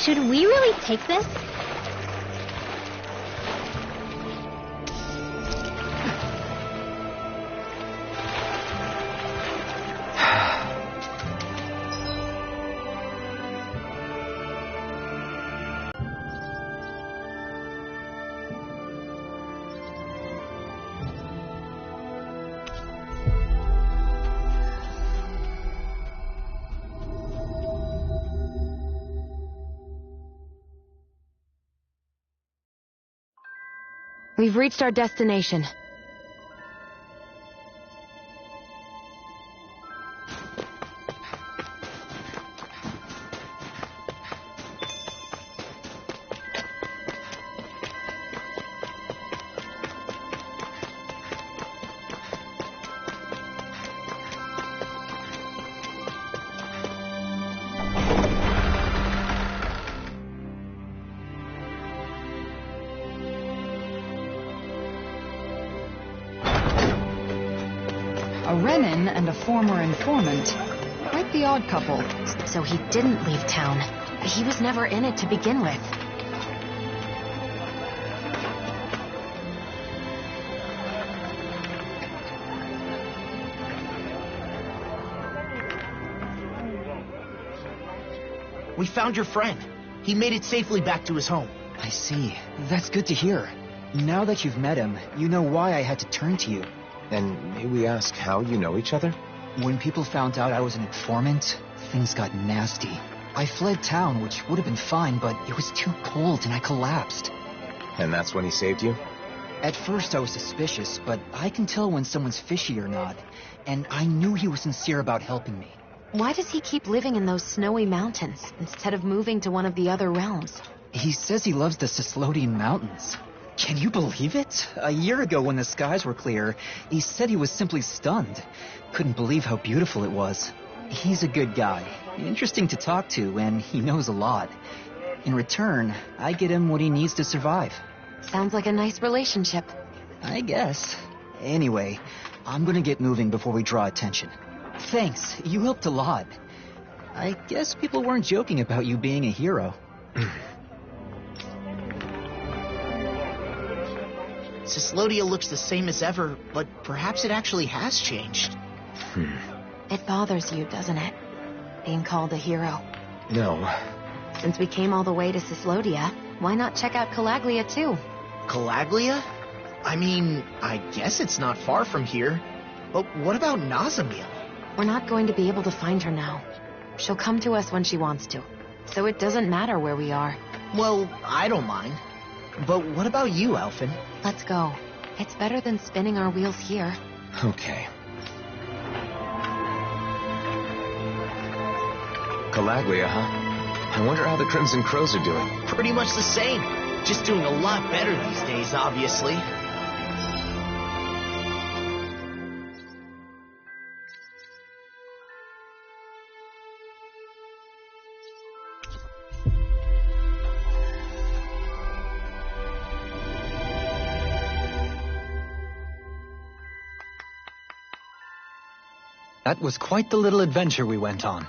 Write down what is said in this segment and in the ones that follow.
Should we really take this? We've reached our destination. A Renin and a former informant. Quite the odd couple. So he didn't leave town. He was never in it to begin with. We found your friend. He made it safely back to his home. I see. That's good to hear. Now that you've met him, you know why I had to turn to you. And may we ask how you know each other? When people found out I was an informant, things got nasty. I fled town, which would have been fine, but it was too cold and I collapsed. And that's when he saved you? At first I was suspicious, but I can tell when someone's fishy or not. And I knew he was sincere about helping me. Why does he keep living in those snowy mountains instead of moving to one of the other realms? He says he loves the Sislodian Mountains. Can you believe it? A year ago when the skies were clear, he said he was simply stunned. Couldn't believe how beautiful it was. He's a good guy, interesting to talk to, and he knows a lot. In return, I get him what he needs to survive. Sounds like a nice relationship. I guess. Anyway, I'm gonna get moving before we draw attention. Thanks, you helped a lot. I guess people weren't joking about you being a hero. Sislodia looks the same as ever, but perhaps it actually has changed. It bothers you, doesn't it? Being called a hero. No. Since we came all the way to Sislodia, why not check out Calaglia too? Calaglia? I mean, I guess it's not far from here. But what about Nazamil? We're not going to be able to find her now. She'll come to us when she wants to. So it doesn't matter where we are. Well, I don't mind. But what about you, Elfin? Let's go. It's better than spinning our wheels here. Okay. Calaglia, huh? I wonder how the Crimson Crows are doing. Pretty much the same. Just doing a lot better these days, obviously. That was quite the little adventure we went on.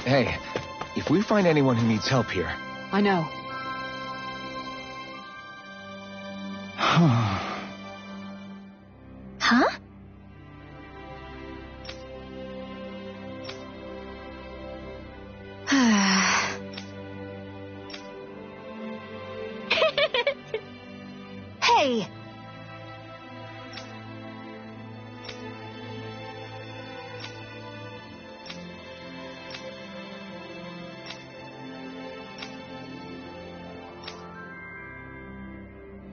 Hey, if we find anyone who needs help here... I know. Huh? Hey!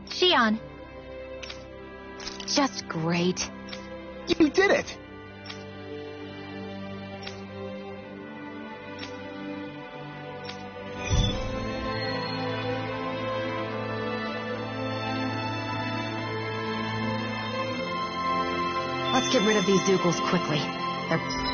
Shion. Just great. You did it! Let's get rid of these Zoogles quickly. They're...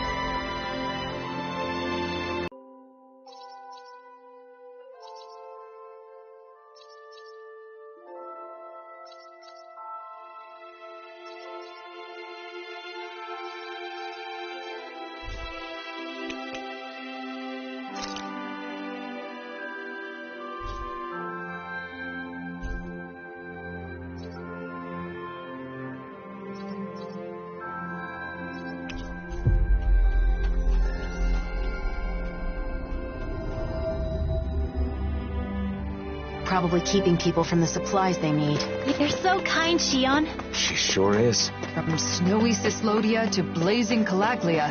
probably keeping people from the supplies they need. You're so kind, Shion. She sure is. From snowy Cislodia to blazing Calaglia.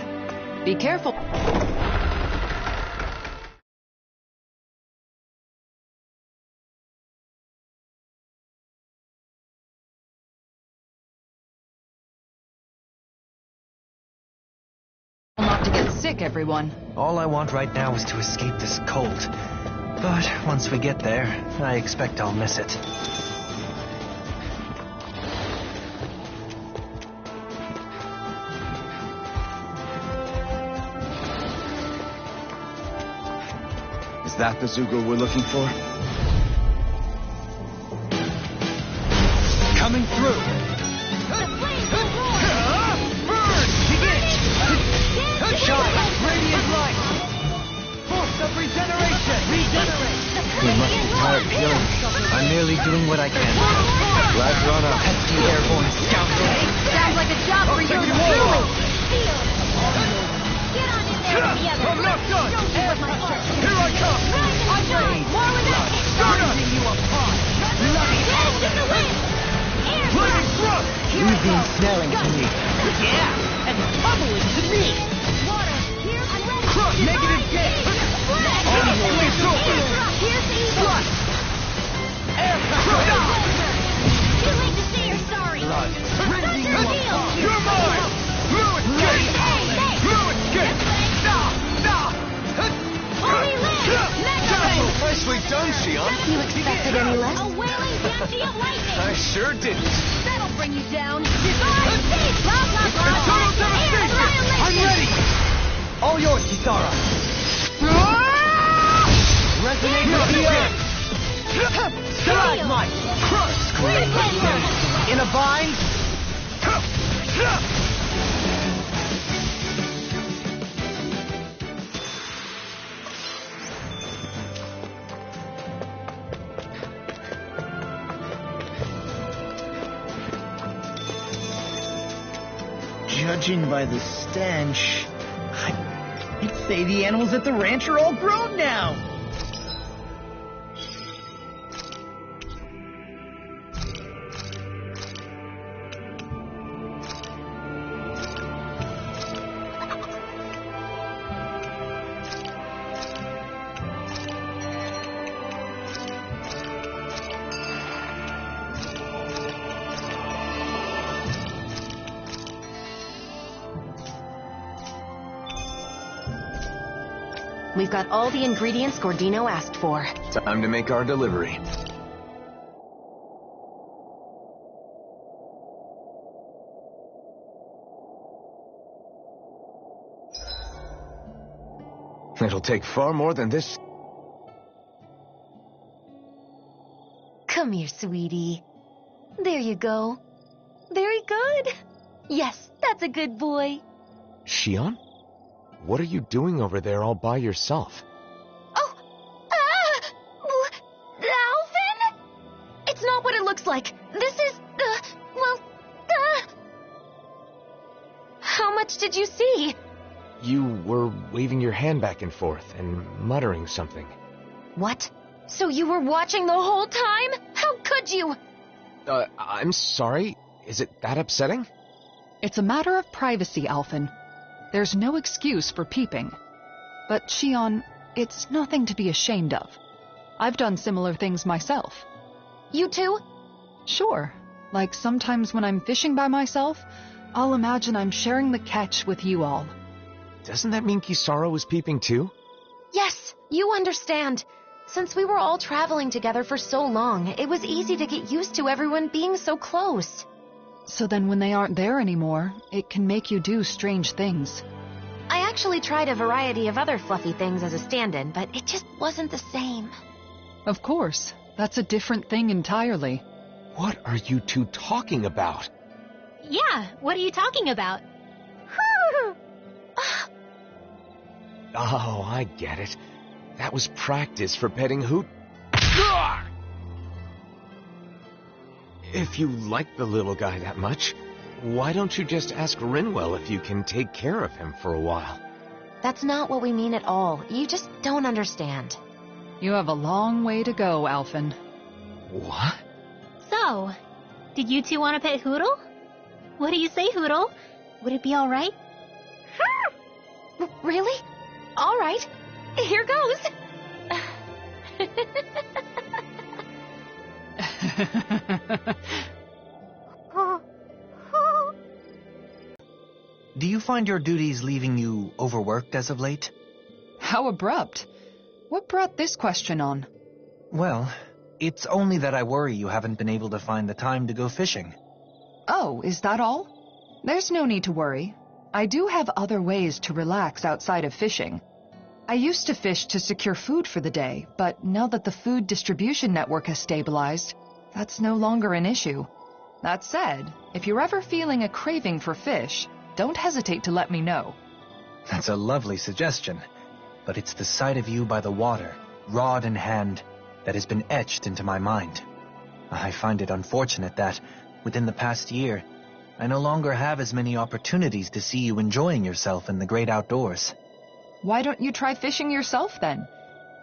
Be careful. Not to get sick, everyone. All I want right now is to escape this cold. But once we get there, I expect I'll miss it. Is that the Zugor we're looking for? Coming through! Burn! Begin! Shot! Radiant light! Force of regeneration! Regenerate! You must be tired of killing me. I'm merely doing what I can. Glad you're on a Pesky airborne scoundrel! Sounds like a job for you to do. Get on in there together. I'm not done! Here I come! I'm ready. More with that. Tearing you apart! Bloody Get in the wind. Air Lightning thrust! You've been smelling to me. Yeah, and bubbling to me. Water. Here I'm ready. Crush! Negative gas! Here's the evil. Air power! Too late to say you're sorry. Blood! Rending you apart. You're mine! Fluid gate! Hey! Fluid gate! Only live! Mega ray! Nicely done, Shion. You expected any less? A wailing banshee of lightning! I sure didn't. That'll bring you down! Divine peace! Blah, blah, blah! Total devastation! I'm ready! All yours, Kisara! Resonate with the earth! Stalagmite! Crush! In a bind! Judging by the stench, I'd say the animals at the ranch are all grown now. We've got all the ingredients Gordino asked for. Time to make our delivery. It'll take far more than this. Come here, sweetie. There you go. Very good. Yes, that's a good boy. Shion? What are you doing over there all by yourself? Oh! Alvin? It's not what it looks like. This is, How much did you see? You were waving your hand back and forth and muttering something. What? So you were watching the whole time? How could you? I'm sorry. Is it that upsetting? It's a matter of privacy, Alphen. There's no excuse for peeping. But, Shion, it's nothing to be ashamed of. I've done similar things myself. You too? Sure. Like sometimes when I'm fishing by myself, I'll imagine I'm sharing the catch with you all. Doesn't that mean Kisara was peeping too? Yes, you understand. Since we were all traveling together for so long, it was easy to get used to everyone being so close. So then when they aren't there anymore, it can make you do strange things. I actually tried a variety of other fluffy things as a stand-in, but it just wasn't the same. Of course. That's a different thing entirely. What are you two talking about? Yeah, what are you talking about? Oh, I get it. That was practice for petting Hoot. If you like the little guy that much, why don't you just ask Rinwell if you can take care of him for a while? That's not what we mean at all. You just don't understand. You have a long way to go, Alphen. What? So, did you two want to pet Hoodle? What do you say, Hoodle? Would it be alright? Really? All right. Here goes. Do you find your duties leaving you overworked as of late? How abrupt. What brought this question on? Well, it's only that I worry you haven't been able to find the time to go fishing. Oh, is that all? There's no need to worry. I do have other ways to relax outside of fishing. I used to fish to secure food for the day, but now that the food distribution network has stabilized, that's no longer an issue. That said, if you're ever feeling a craving for fish, don't hesitate to let me know. That's a lovely suggestion, but it's the sight of you by the water, rod in hand, that has been etched into my mind. I find it unfortunate that, within the past year, I no longer have as many opportunities to see you enjoying yourself in the great outdoors. Why don't you try fishing yourself then?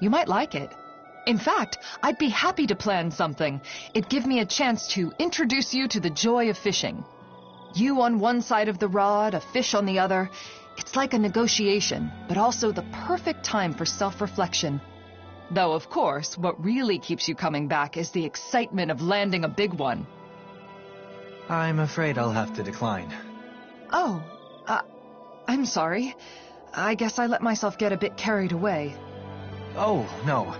You might like it. In fact, I'd be happy to plan something. It'd give me a chance to introduce you to the joy of fishing. You on one side of the rod, a fish on the other. It's like a negotiation, but also the perfect time for self-reflection. Though, of course, what really keeps you coming back is the excitement of landing a big one. I'm afraid I'll have to decline. Oh, I'm sorry. I guess I let myself get a bit carried away. Oh, no.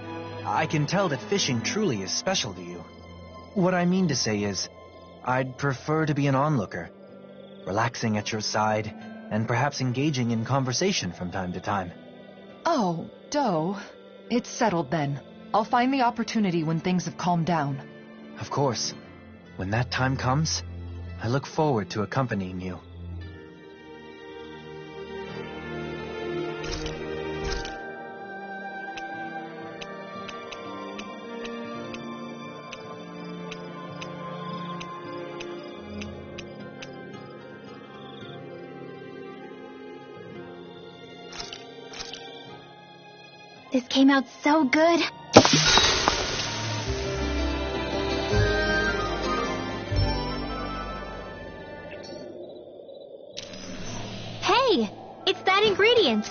I can tell that fishing truly is special to you. What I mean to say is, I'd prefer to be an onlooker, relaxing at your side, and perhaps engaging in conversation from time to time. Oh, Doe. It's settled then. I'll find the opportunity when things have calmed down. Of course. When that time comes, I look forward to accompanying you. This came out so good. Hey, it's that ingredient.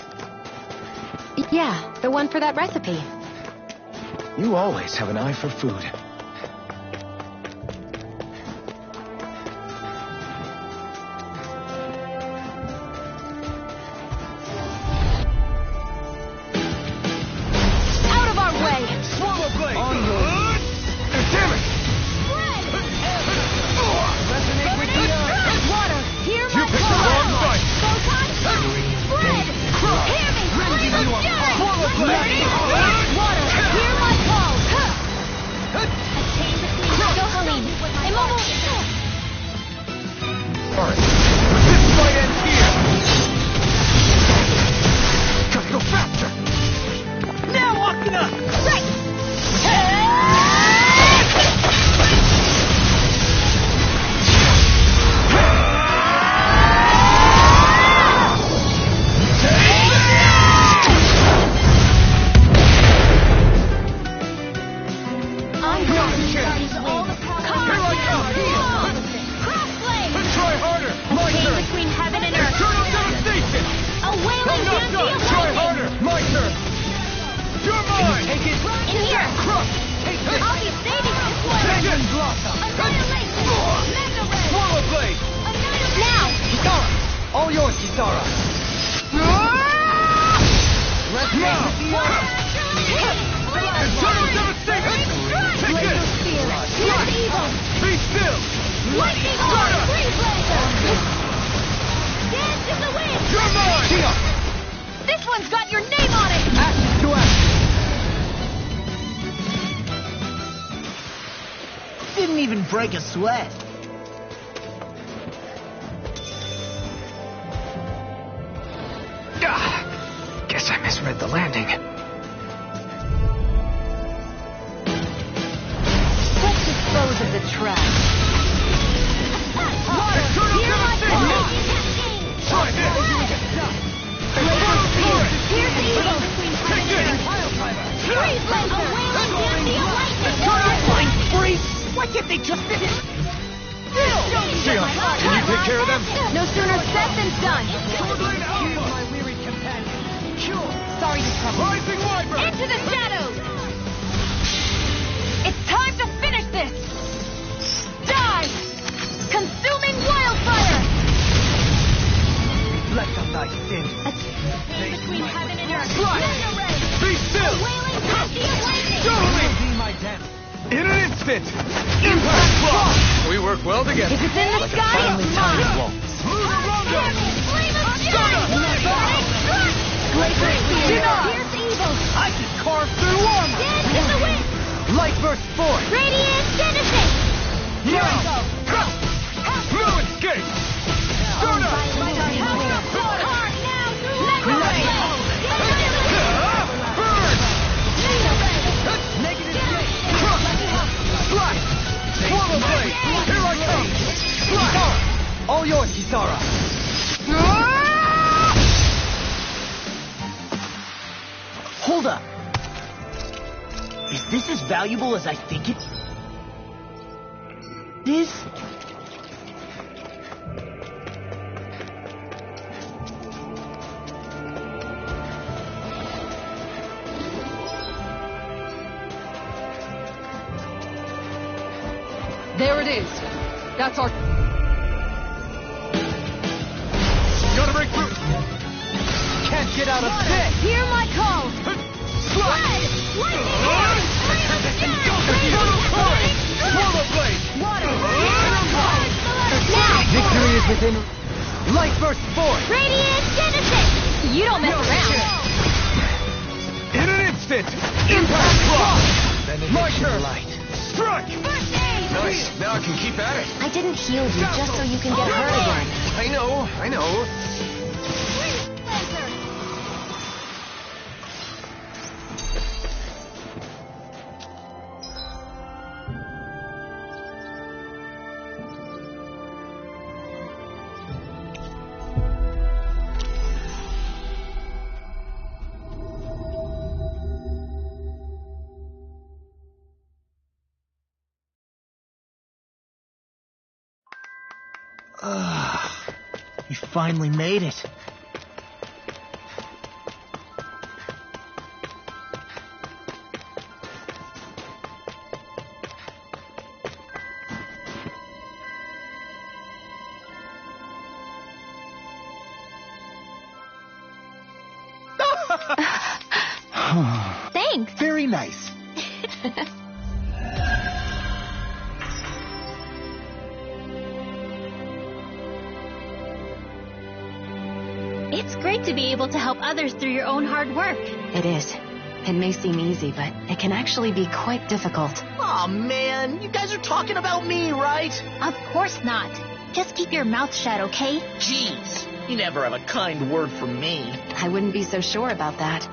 Yeah, the one for that recipe. You always have an eye for food. This one's got your name on it! Didn't even break a sweat. Guess I misread the landing. Let's dispose of the trash. Freeze Can't they just finish? Sion, can you take care of them? No sooner said than done. My weary companion. Sure. Sorry to trouble. Rising Wyvern! Into the shadows! It's time to finish this! Die! Consuming wildfire! Let the night in. Between heaven and earth. Slide! Be still! Wailing past the lightning. Go me! Be my death. In an instant! Impact block! We work well together. If it's in the sky, it's mine! Flame of Jedi. Glacier Spear! Here's evil. I can carve through armor. Dead in the wind. Light burst forth. Radiant Genesis. Here we go! No escape! Start up! Hard now. Burn! Negative gate. Slash! Swallow blade! Here I come! Slash! All yours, Kisara. Hold up. Is this as valuable as I think it is? There it is. That's our... Gotta break through! Can't get out of bed. Hear my call. Slash! Swallow blade! Victory is within. Light burst forth. Radiant Genesis. You don't mess around. In an instant! Impact block! My turn. Light. Strike! Nice. Now I can keep at it. I didn't heal you just so you can get hurt again. I know. You finally made it. Thanks. Very nice. It's great to be able to help others through your own hard work. It is. It may seem easy, but it can actually be quite difficult. Aw, man. You guys are talking about me, right? Of course not. Just keep your mouth shut, okay? Jeez. You never have a kind word for me. I wouldn't be so sure about that.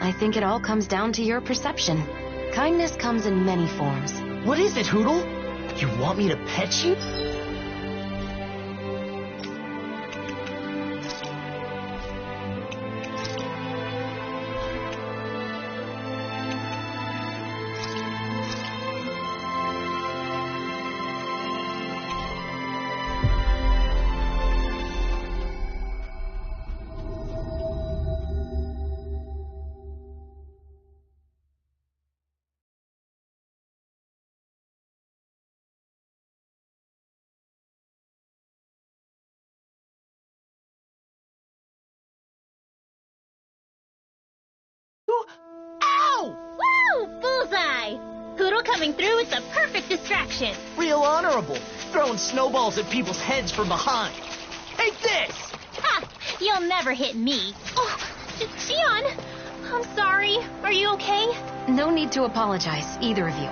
I think it all comes down to your perception. Kindness comes in many forms. What is it, Hootle? You want me to pet you? Ow! Woo! Bullseye! Poodle coming through is the perfect distraction. Real honorable. Throwing snowballs at people's heads from behind. Take this! Ha! You'll never hit me. Oh, Xion! I'm sorry. Are you okay? No need to apologize, either of you.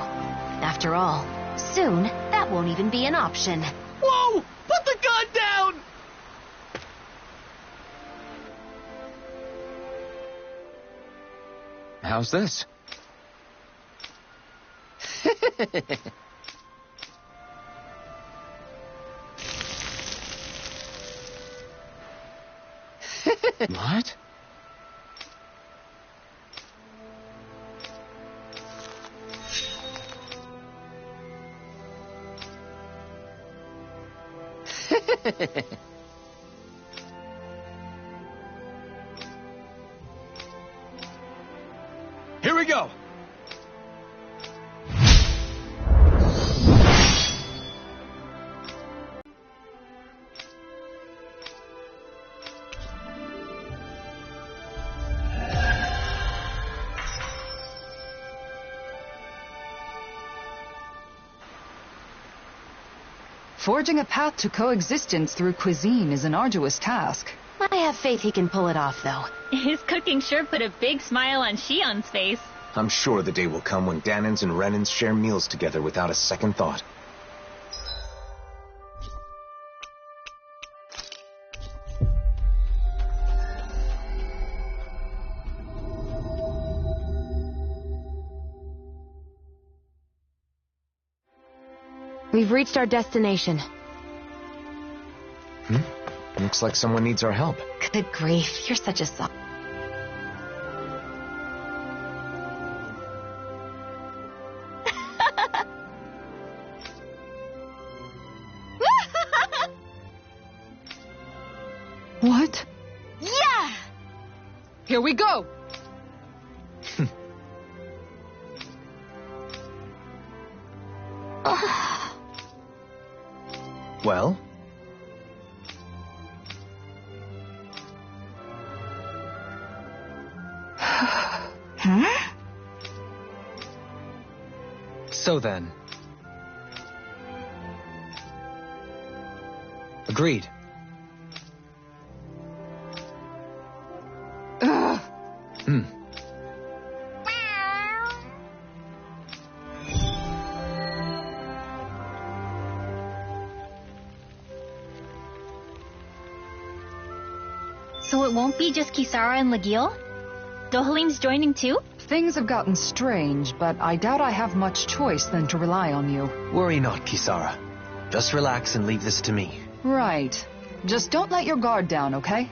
After all, soon, that won't even be an option. Whoa! Put the gun down! How's this? What? Here we go! Forging a path to coexistence through cuisine is an arduous task. I have faith he can pull it off, though. His cooking sure put a big smile on Shion's face. I'm sure the day will come when Danans and Renans share meals together without a second thought. We've reached our destination. Looks like someone needs our help. Good grief, you're such a soft. What? Yeah! Here we go! Well? Huh? So then. Agreed. So it won't be just Kisara and Legil? Dohalim's joining too? Things have gotten strange, but I doubt I have much choice than to rely on you. Worry not, Kisara. Just relax and leave this to me. Right. Just don't let your guard down, okay?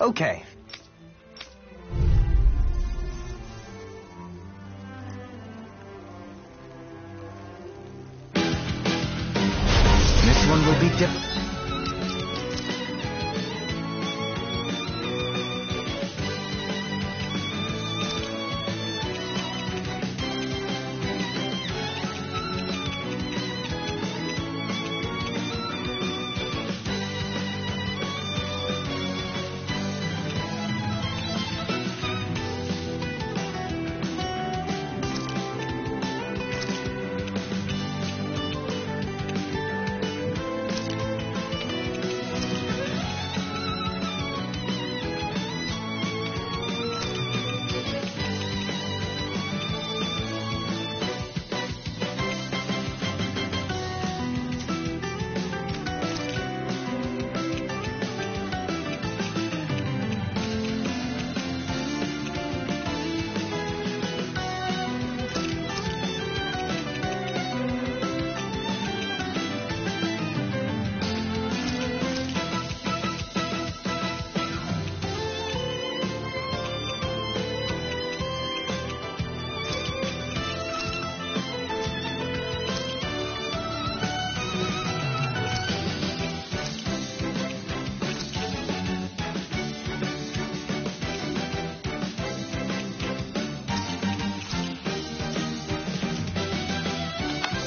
Okay. This one will be different.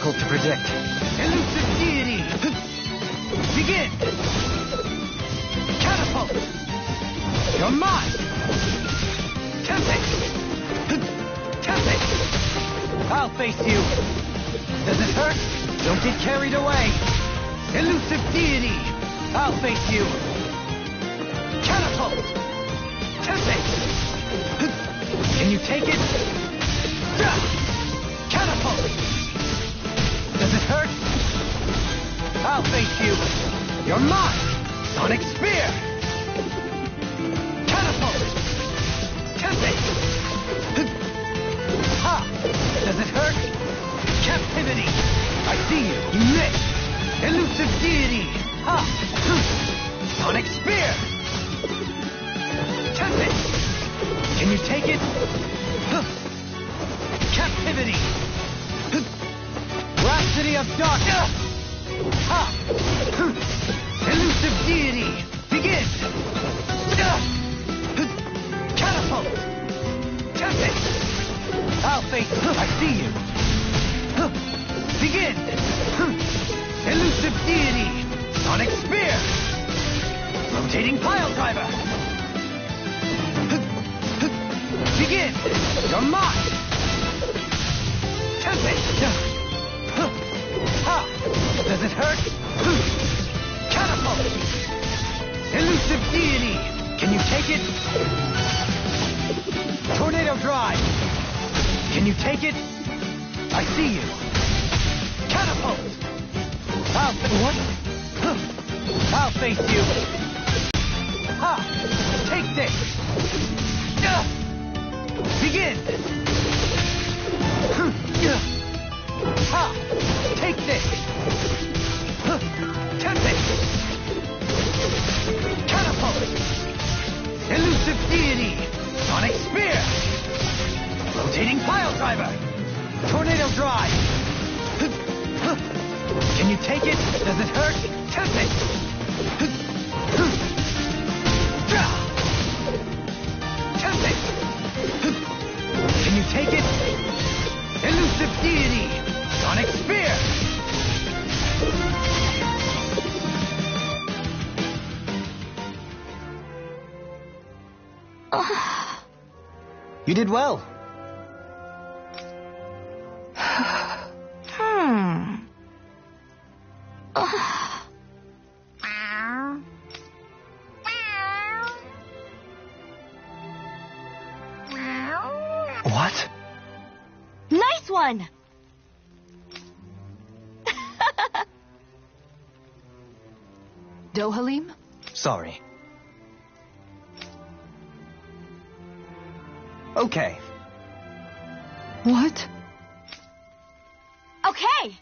To predict. Elusive deity! Begin! Catapult! You're mine! Tempest! Tempest! I'll face you! Does it hurt? Don't get carried away! Elusive deity! I'll face you! Catapult! Tempest! Can you take it? Catapult! Does it hurt? I'll face you. You're mine. Sonic Spear. Catapult. Tempest. Ha! Does it hurt? Captivity. I see you. You missed. Elusive deity. Ha! Sonic Spear. Tempest. Can you take it? Captivity. Rhapsody of Darkness! Ha! Elusive deity! Begin! Catapult! Tempest! I'll face you. I see you. Begin! Elusive deity! Sonic Spear! Rotating Pile Driver! Begin! You're mine! Tempest! Ha! Does it hurt? Catapult! Elusive deity! Can you take it? Tornado Drive! Can you take it? I see you. Catapult! What? I'll face you. Ha! Take this! Begin! Ha! Take this! Tempest! Catapult! Elusive deity! Sonic Spear! Rotating Pile Driver! Tornado Drive! Can you take it? Does it hurt? Tempest! Tempest! Can you take it? Elusive deity! Sonic Spear! You did well. What? Nice one! Dohalim? Sorry. Okay. What? Okay!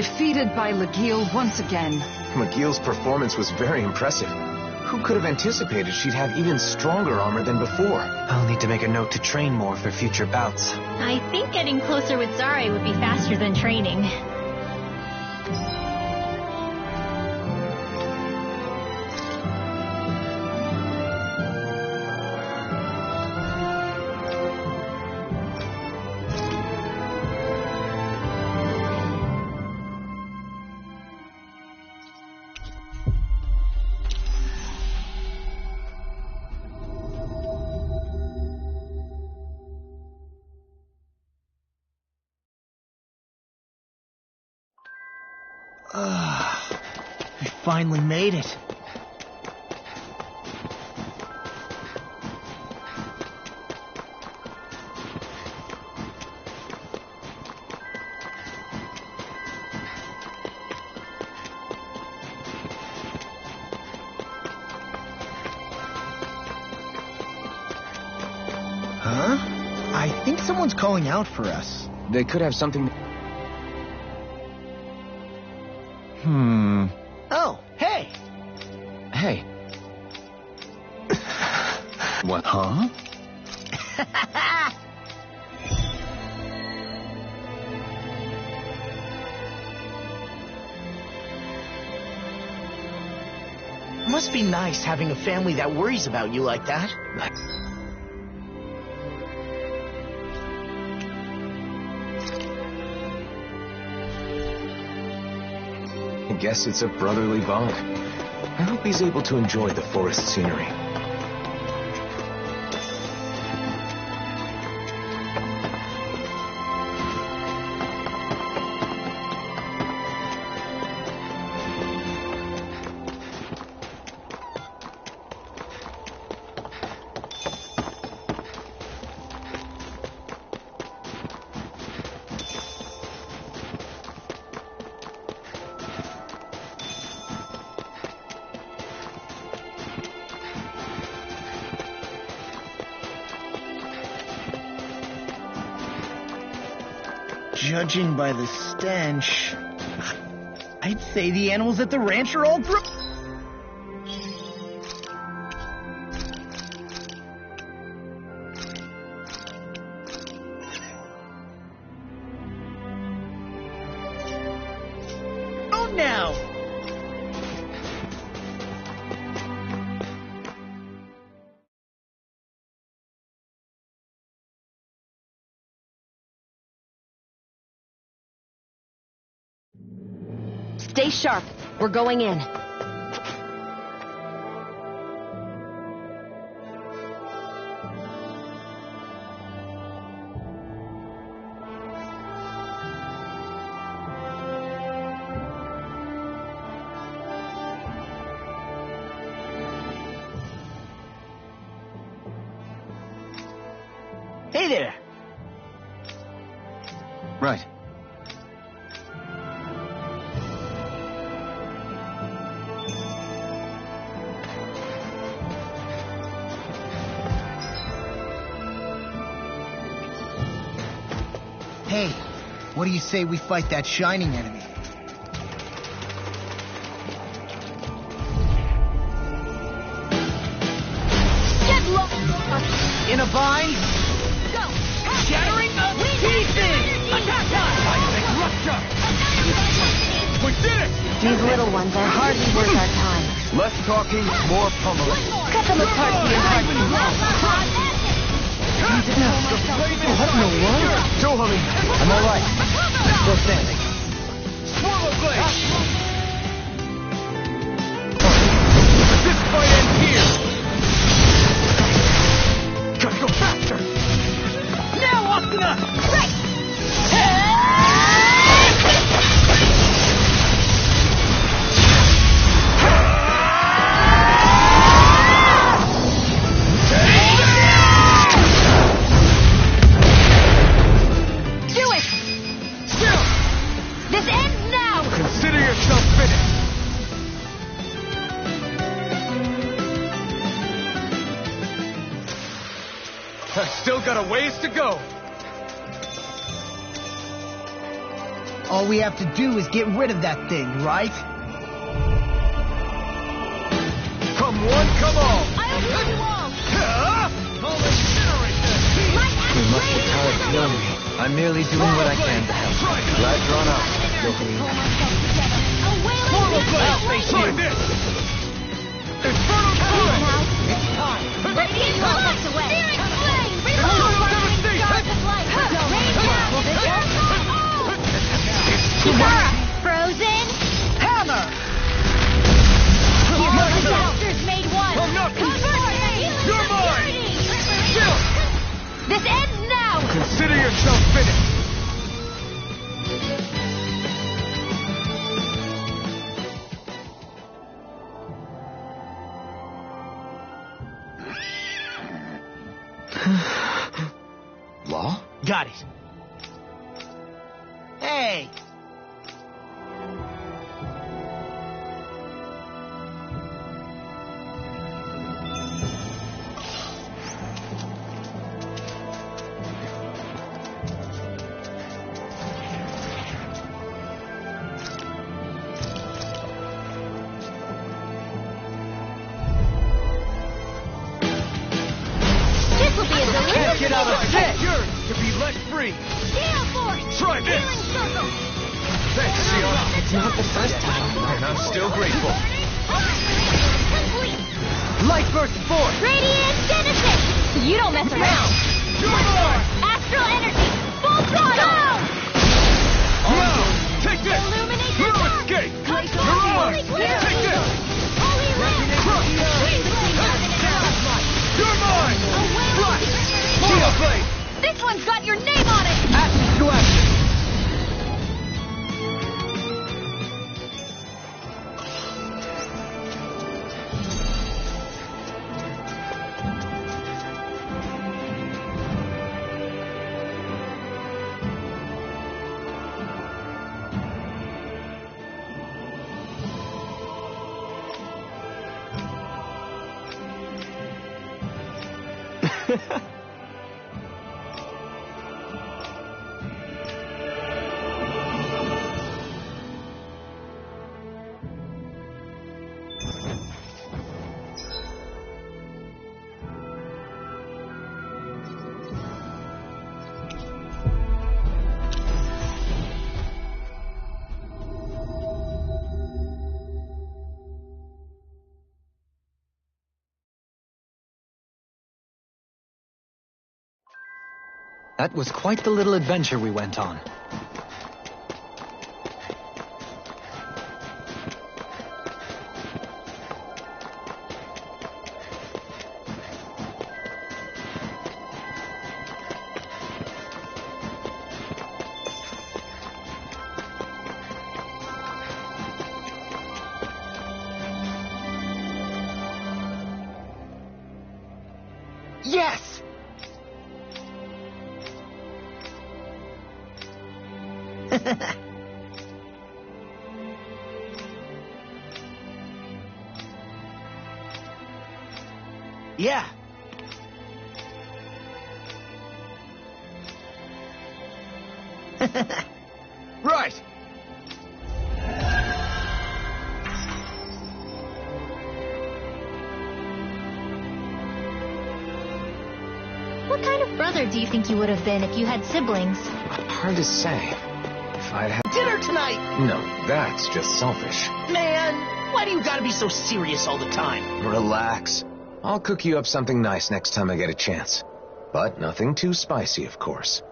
defeated by Legil once again. McGill's performance was very impressive. Who could have anticipated she'd have even stronger armor than before? I'll need to make a note to train more for future bouts. I think getting closer with Zare would be faster than training. We finally made it. Huh? I think someone's calling out for us. They could have something... Oh, hey! Hey. What? Huh? Must be nice having a family that worries about you like that. I guess it's a brotherly bond. I hope he's able to enjoy the forest scenery. Judging by the stench, I'd say the animals at the ranch are all Oh, now! Stay sharp. We're going in. Hey there! Right. Hey, what do you say we fight that shining enemy? Get low! In a bind? Go! Shattering of pieces! Attack time! Seismic rupture! We did it! These little ones are hardly worth our time. Less talking, more pummeling. Cut them apart for your heart's sake. What in the world? Totally. I'm all right. Still standing. Swallow blade! This fight ends here. Gotta go faster. Now, Asuna! Right! I've still got a ways to go. All we have to do is get rid of that thing, right? Come one, come all! I'll kill you all! I'll incinerate that beast! You must be tired of killing me. I'm merely doing what I can to help. Glad drawn up. Portal blade! Try this! Infernal flame! It's time! Radiant Wall takes away. Searing flame! Infernal devastation! Stars of light! Rain down! Kizara, frozen. Hammer! Disasters made one! I'm not Converting! You're mine! Chill! This ends now! Consider yourself finished! Law? Got it. Hey! This will be a Can't delicious get out of flavor. sight! Yours to be let free! Gale Force! Try this! Healing Circle! Thanks, Sion. It's not the first time. And I'm still grateful. Complete! Light burst forth! Radiant Genesis! You don't mess around! You're mine! Astral Energy! Full throttle! Now, take this! Illuminate No your dark! escape! Grace You're Holy ours! Clear! Take this! Holy Land! Crush! Green Flame Dominant! You're mine! Flash! Steel blade! This one's got your name on it! Action to action! That was quite the little adventure we went on. Yes! Yeah. Right! What kind of brother do you think you would have been if you had siblings? Hard to say. If I'd had... Dinner tonight! No, that's just selfish. Man, why do you gotta be so serious all the time? Relax. I'll cook you up something nice next time I get a chance. But nothing too spicy, of course.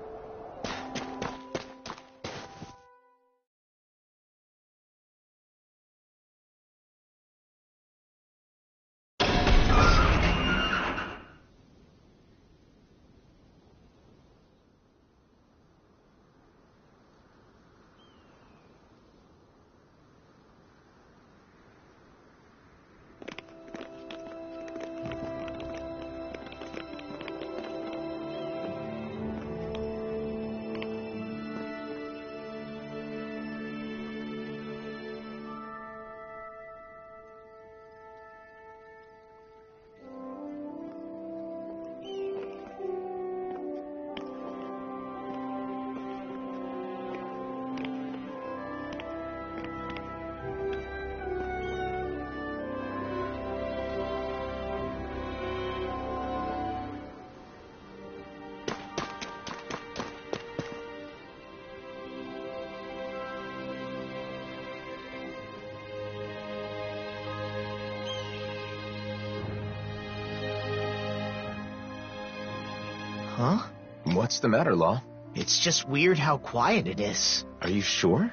Huh? What's the matter, Law? It's just weird how quiet it is. Are you sure?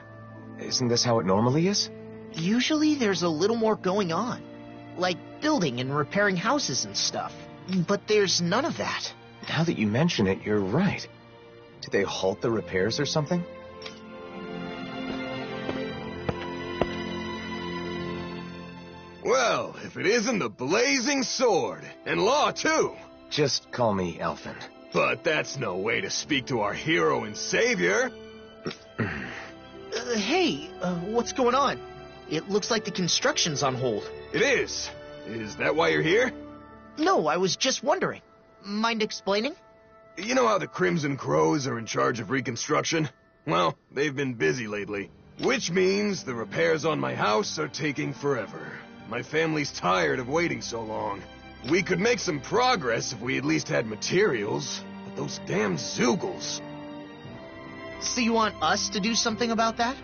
Isn't this how it normally is? Usually there's a little more going on, like building and repairing houses and stuff. But there's none of that. Now that you mention it, you're right. Did they halt the repairs or something? Well, if it isn't the Blazing Sword, and Law too. Just call me Elfin. But that's no way to speak to our hero and savior. Hey, what's going on? It looks like the construction's on hold. It is. Is that why you're here? No, I was just wondering. Mind explaining? You know how the Crimson Crows are in charge of reconstruction? Well, they've been busy lately. Which means the repairs on my house are taking forever. My family's tired of waiting so long. We could make some progress if we at least had materials. But those damn Zoogles. So you want us to do something about that?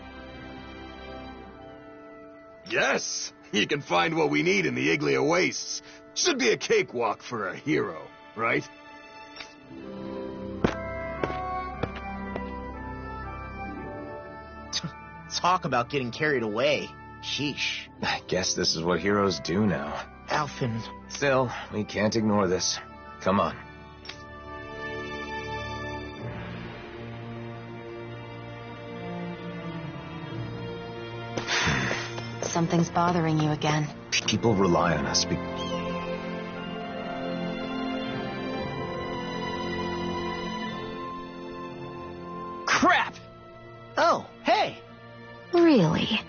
Yes! You can find what we need in the Iglia Wastes. Should be a cakewalk for a hero, right? Talk about getting carried away. Sheesh. I guess this is what heroes do now. Alphen. Still, we can't ignore this. Come on. Something's bothering you again. People rely on us. Crap! Oh, hey! Really?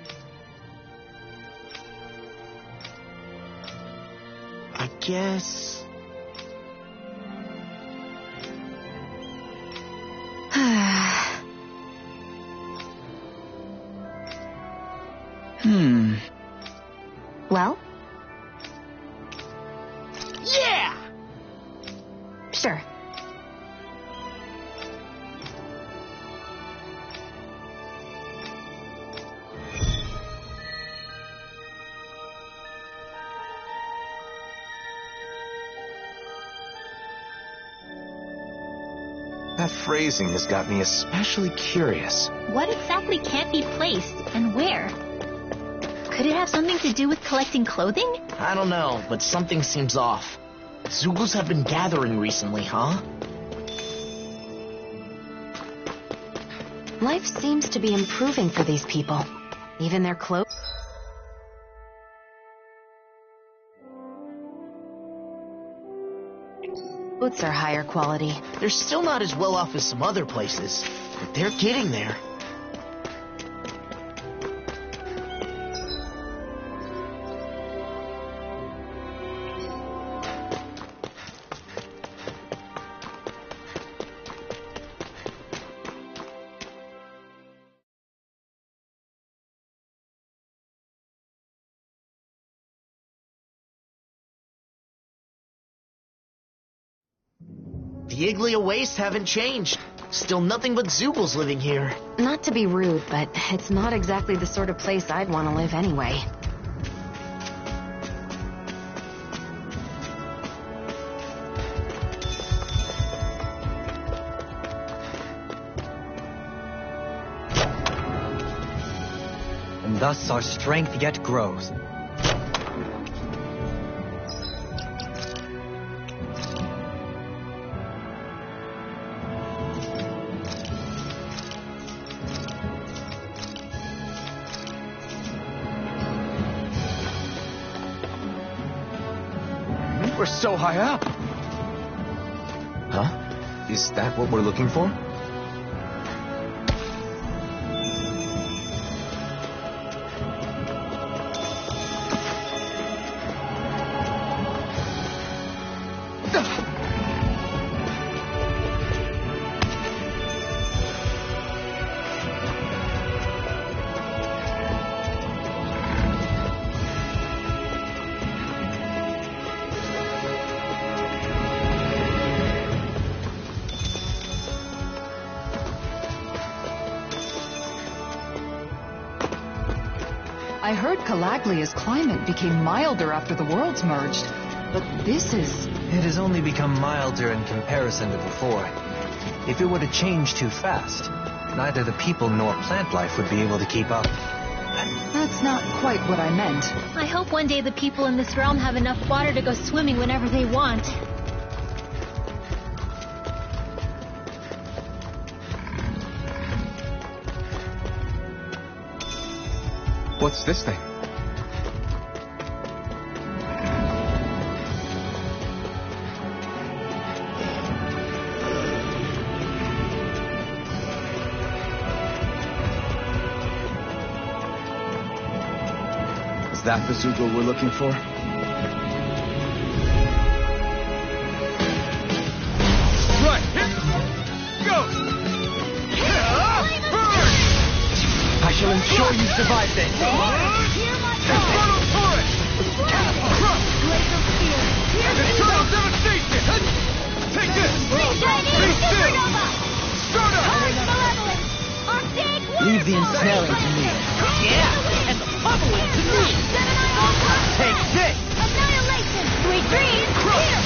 I guess... Well? Yeah! Sure. That phrasing has got me especially curious. What exactly can't be placed, and where? Could it have something to do with collecting clothing? I don't know, but something seems off. Zoogles have been gathering recently, huh? Life seems to be improving for these people. Even their clothes. Boots are higher quality. They're still not as well off as some other places, but they're getting there. The Iglia Wastes haven't changed. Still nothing but Zoogles living here. Not to be rude, but it's not exactly the sort of place I'd want to live anyway. And thus our strength yet grows. We're so high up. Huh? Is that what we're looking for? I heard Calaglia's climate became milder after the worlds merged. But this is... It has only become milder in comparison to before. If it were to change too fast, neither the people nor plant life would be able to keep up. That's not quite what I meant. I hope one day the people in this realm have enough water to go swimming whenever they want. What's this thing? Is that the Zoogle we're looking for? Right, here! Go! I shall ensure you survive this. Infernal Torrent! Infernal Devastation! Take this! Be still! Soda! Leave the ensnaring to me. Yeah, and the bubbling to me. Take this! Annihilation! Sweet dreams! Here!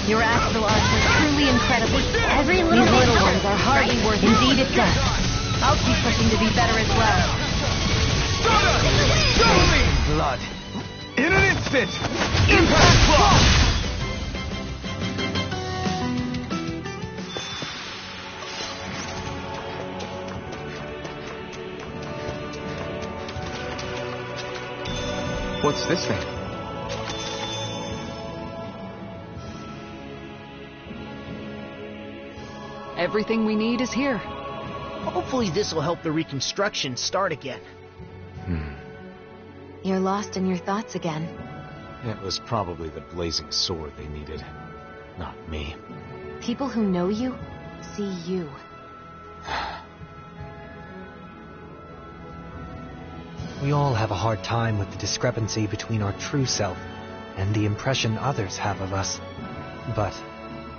Your astral arts are truly incredible. Every These little little bit ones are hardly worth. Indeed, it does. I'll keep pushing to be better as well. Soda! Show me! Blood. In an instant! Impact block! What's this thing? Everything we need is here. Hopefully this will help the reconstruction start again. You're lost in your thoughts again. It was probably the blazing sword they needed, not me. People who know you see you. We all have a hard time with the discrepancy between our true self and the impression others have of us. But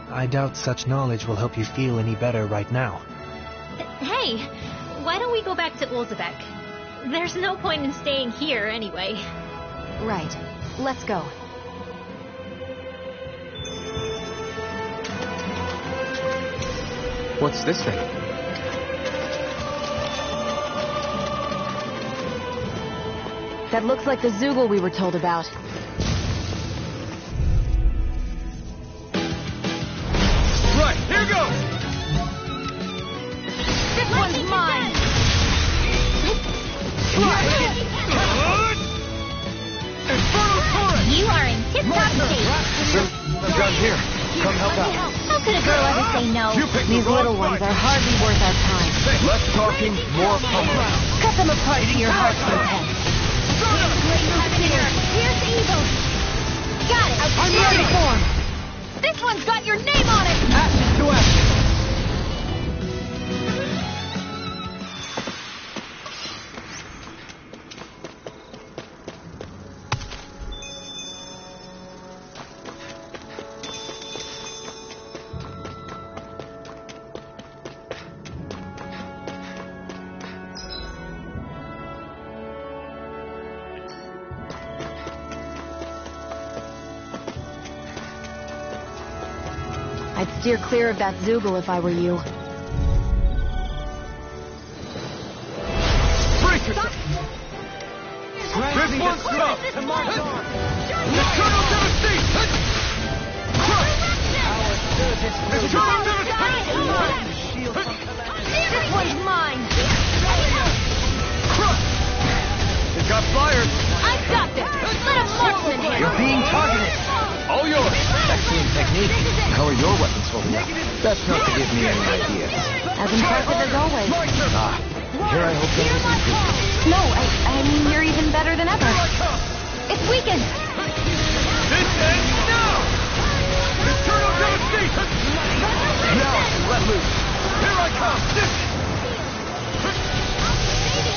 I doubt such knowledge will help you feel any better right now. Hey, why don't we go back to Ulzebek? There's no point in staying here anyway. Right. Let's go. What's this thing? That looks like the Zoogle we were told about. Right, here goes! This one's mine! Infernal Torrent! You are in tip-top shape. Sir, the gun here. Come help out. How could a girl ever say no? You picked These the wrong little ones fight. are hardly worth our time. Less talking, more pummeling. Cut them apart to your heart's content. Here's evil! Got it! I'm ready for him. This one's got your name on it! Ashes to ashes. I'd steer clear of that Zoogle if I were you. Break it! This one's tough! Eternal Devastation! Eternal Devastation! This one's mine! It got fired! I've got this! Let him march in here! You're being targeted. All yours! Excellent technique. How are your weapons holding up? Best not to give me any ideas. As impressive as always. Ah, here I hope that was improved. No, I mean you're even better than ever. It's weakened. This ends now! Eternal Devastation! Now, let loose. Here I come!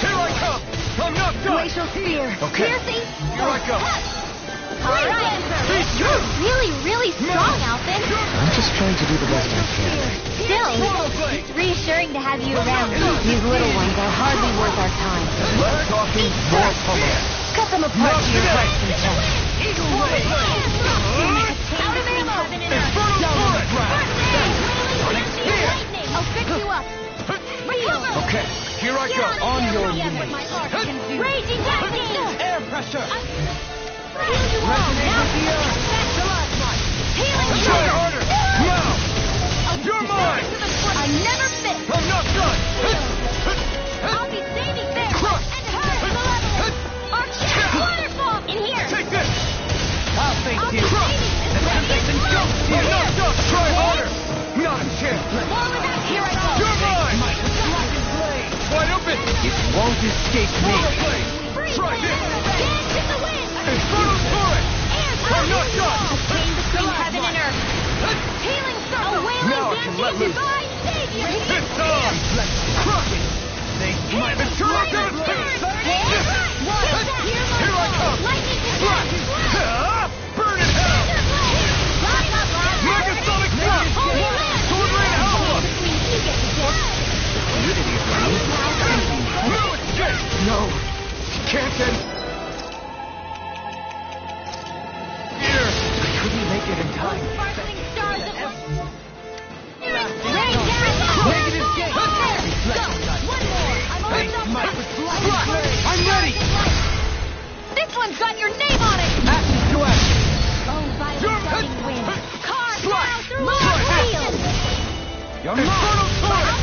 Here I come! I'm not done! Glacial Spear. Okay. Piercing! Here I come! Alright. You're Really, really strong, Alvin. I'm just trying to do the best I can. Still, it's reassuring to have you around. These little ones are hardly worth our time. Less talking, more pummeling. Cut them apart to your heart's content. Eagle Ray! you. Try harder. Not a chance. Here I go. You're mine. Wide open. It won't escape me. Try this. Infernal turret. I'm not done. Between heaven and earth. Healing circle. Now I can let loose. Divine savior. It's on. Crush it. Eternal devastation. Here I come. Burn in hell. Megasonic blast. Sword rain alpha. No escape. No. Can't end. Here. I couldn't make it in time. Sparkling stars of Negative gate. I'm ready. This one's got your name on it! Action to action. Oh, violent darting wind. Car plow through Try our this. field! You're Infernal turret.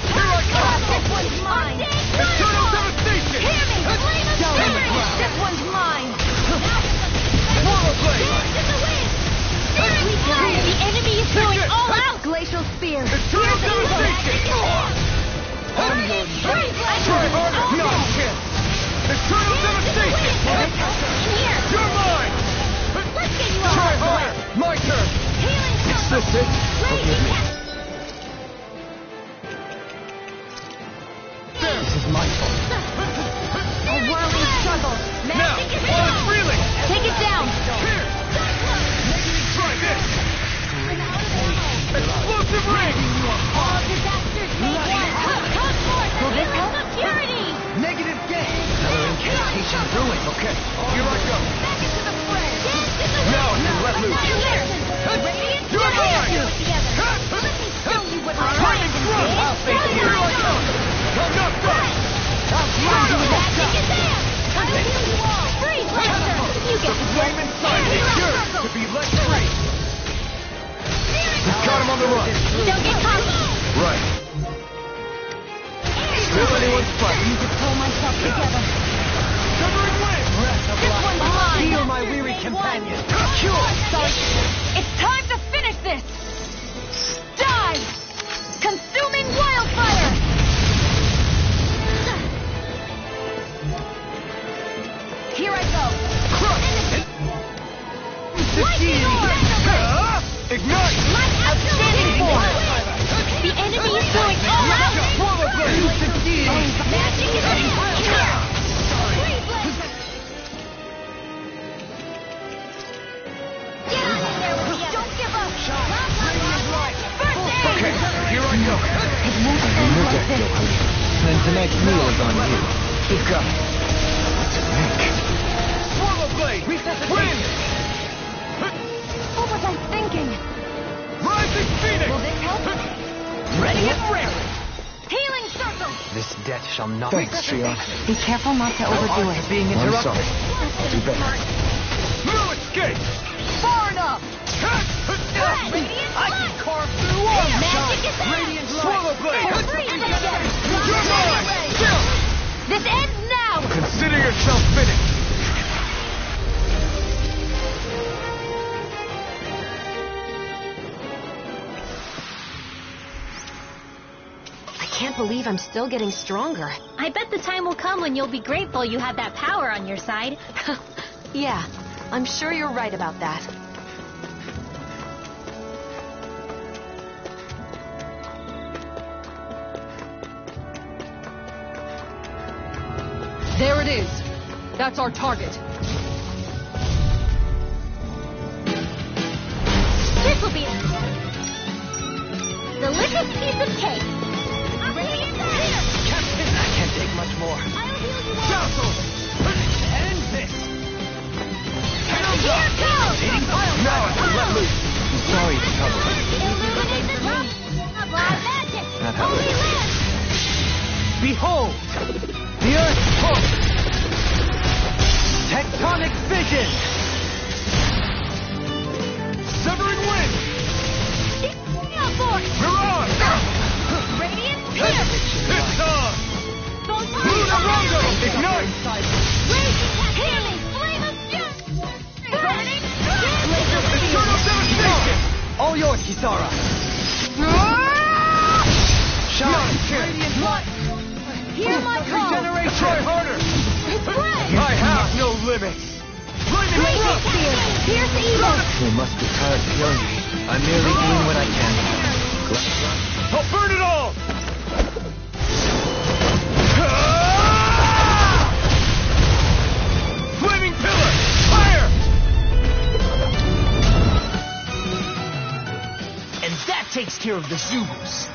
Here I come. This one's mine! Eternal devastation. Hear me! Flame of Down on the spirit! ground. This one's mine! Swallow blade. Dance in the wind! Spirit fly! The enemy is going all out! Glacial spear! Eternal devastation. Try harder. Not a chance. Eternal devastation. Here! You're mine. Let's get you all Try out of the way! harder. My turn. Healing Is circle! this it? Raging cat! This is my fault. A whirling struggle! Now, Magic is while it's on! reeling. Take it down! Here. Try this. Explosive ring. All disasters may end! Come forth and give us security! Negative gain. Another incantation ruined. Okay, here I go. Back into the fray! Dance in the wind! Now I can let loose. Now listen! Radiant You're mine. together! Let me show you what my Lightning hands thrust. did! Here I come. I'm not done. Magic is there! I will heal you all! Freeze, Lancer! You get the Flame inside me. Yours to be let free. We've got him on the run. Don't get cocky! Right. Still anyone's fight. I need to pull myself together. Severing wind. This one's mine! Heal my weary companion. Cure! It's time to finish this! Die! Consuming wildfire! Here I go! Crush. Lightning orb! Ignite. My outstanding form! The enemy is going all out! Swallow blade. Magic is here! Get out of there with you! Don't give up! First aid! Okay, here I go. Then tonight's meal is on you. You've got it. What's it make? Swallow blade. Wind. What was I thinking? Rising phoenix. Will this help? Ready and raring. Healing circle! This death shall not Thanks, Shion. Be careful not to overdo it. being I'm interrupted. sorry. I'll do better. No escape. Far enough! I can carve through all Magic is there! Radiant swallow blade. You're You're mine. Still. This ends now! Consider yourself finished. I can't believe I'm still getting stronger. I bet the time will come when you'll be grateful you had that power on your side. Yeah, I'm sure you're right about that. There it is. That's our target. This will be a delicious piece of cake. Captain, I can't take much more. I'll heal you all. Jostle. End this. Hands Here up. goes! Now I can let loose. I'm sorry to trouble you. Illuminate the top. Apply magic. Not how Holy it is. land. Behold, the Earth's pulse. Tectonic vision. Severing wind. Force. Mirage. Radiant spear. It's on. Lunarongo. Ignite. Raging healing. Flame of fury. Burning Kisara! Shine! Radiant light! Hear my call! Regeneration! Try harder! It's red! I have no limits! Raging spear! Pierce evil! You must be tired of killing me. I'm merely doing what I can. I'll burn it all! Flaming pillar! Fire! And that takes care of the Zubus.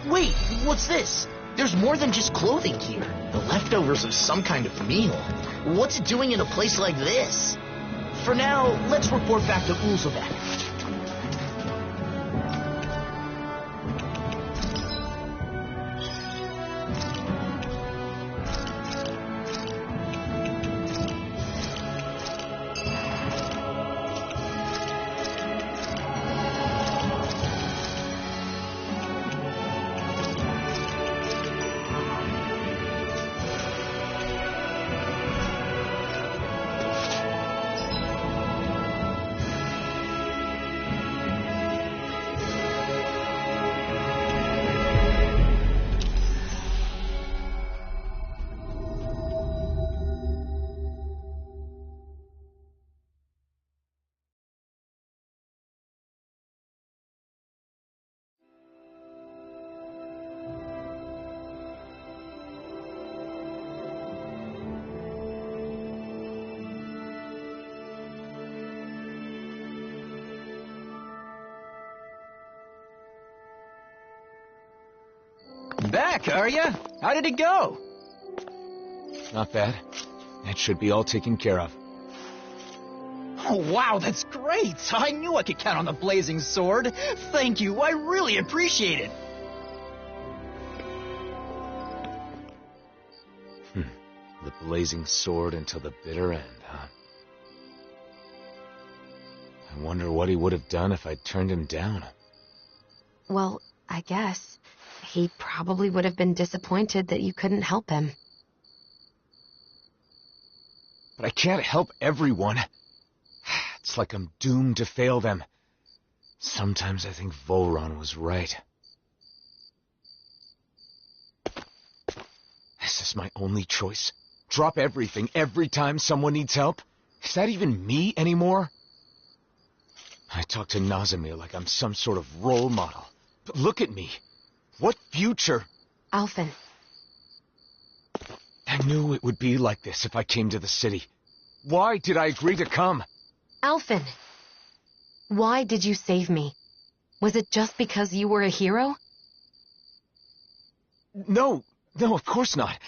Wait, what's this? There's more than just clothing here. The leftovers of some kind of meal. What's it doing in a place like this? For now, let's report back to Ulzabek. Back, are ya? How did it go? Not bad. That should be all taken care of. Oh, wow, that's great! I knew I could count on the blazing sword. Thank you, I really appreciate it. The blazing sword until the bitter end, huh? I wonder what he would have done if I'd turned him down. Well, I guess he probably would have been disappointed that you couldn't help him. But I can't help everyone. It's like I'm doomed to fail them. Sometimes I think Volron was right. This is my only choice. Drop everything every time someone needs help? Is that even me anymore? I talk to Nazimir like I'm some sort of role model. But look at me. What future? Alphen. I knew it would be like this if I came to the city. Why did I agree to come? Alphen. Why did you save me? Was it just because you were a hero? No, of course not.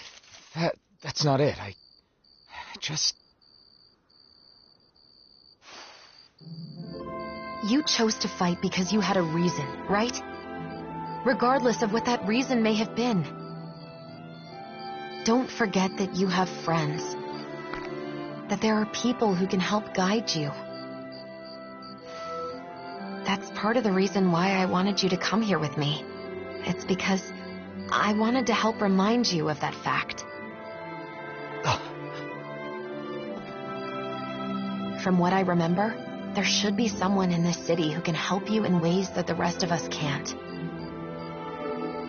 That's not it. I just... You chose to fight because you had a reason, right? Regardless of what that reason may have been. Don't forget that you have friends. That there are people who can help guide you. That's part of the reason why I wanted you to come here with me. It's because I wanted to help remind you of that fact. From what I remember, there should be someone in this city who can help you in ways that the rest of us can't.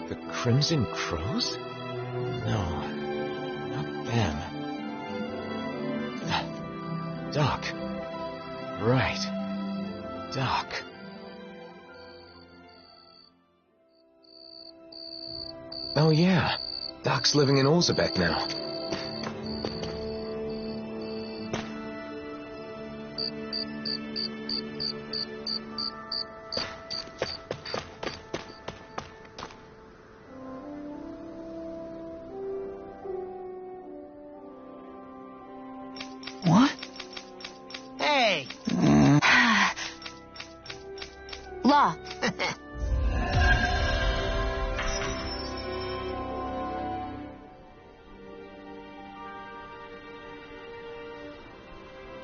The Crimson Crows? No, not them. Doc. Right. Doc. Oh yeah, Doc's living in Olzebek now. What? Hey! Law.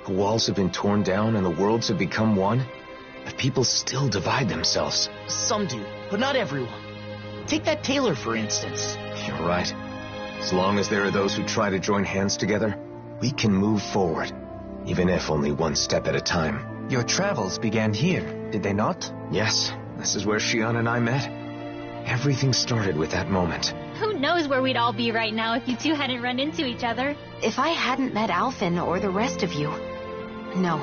The walls have been torn down and the worlds have become one, but people still divide themselves. Some do, but not everyone. Take that tailor, for instance. You're right. As long as there are those who try to join hands together, we can move forward, even if only one step at a time. Your travels began here, did they not? Yes, This is where Shion and I met. Everything started with that moment. Who knows where we'd all be right now if you two hadn't run into each other? If I hadn't met Alphen or the rest of you... No,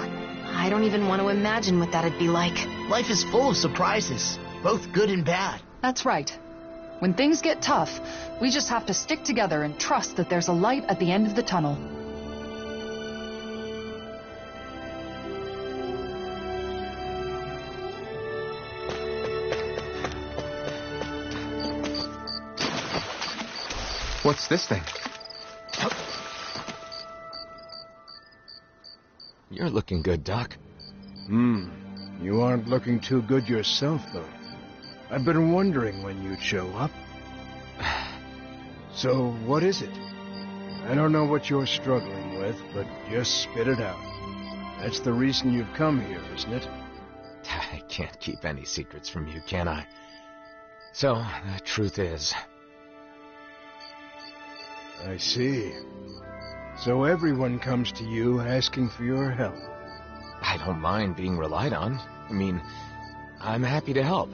I don't even want to imagine what that'd be like. Life is full of surprises, both good and bad. That's right. When things get tough, we just have to stick together and trust that there's a light at the end of the tunnel. What's this thing? You're looking good, Doc. You aren't looking too good yourself, though. I've been wondering when you'd show up. So, what is it? I don't know what you're struggling with, but just spit it out. That's the reason you've come here, isn't it? I can't keep any secrets from you, can I? So, the truth is... I see. So everyone comes to you asking for your help. I don't mind being relied on. I mean, I'm happy to help.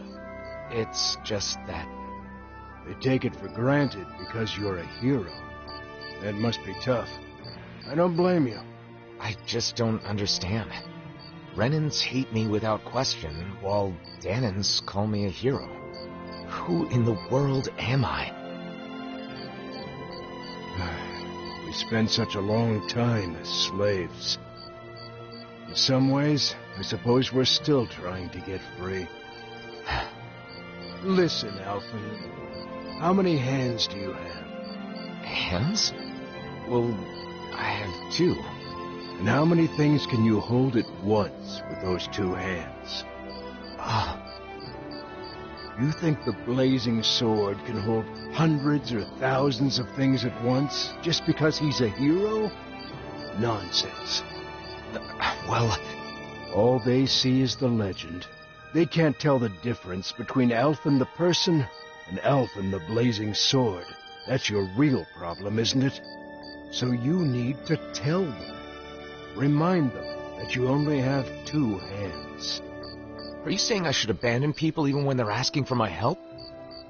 It's just that... They take it for granted because you're a hero. That must be tough. I don't blame you. I just don't understand. Renans hate me without question, while Danans call me a hero. Who in the world am I? We spent such a long time as slaves. In some ways, I suppose we're still trying to get free. Listen, Alphen. How many hands do you have? Hands? Well, I have 2. And how many things can you hold at once with those 2 hands? You think the blazing sword can hold hundreds or thousands of things at once just because he's a hero? Nonsense. Well... All they see is the legend. They can't tell the difference between Alphen the person and Alphen the blazing sword. That's your real problem, isn't it? So you need to tell them. Remind them that you only have 2 hands. Are you saying I should abandon people even when they're asking for my help?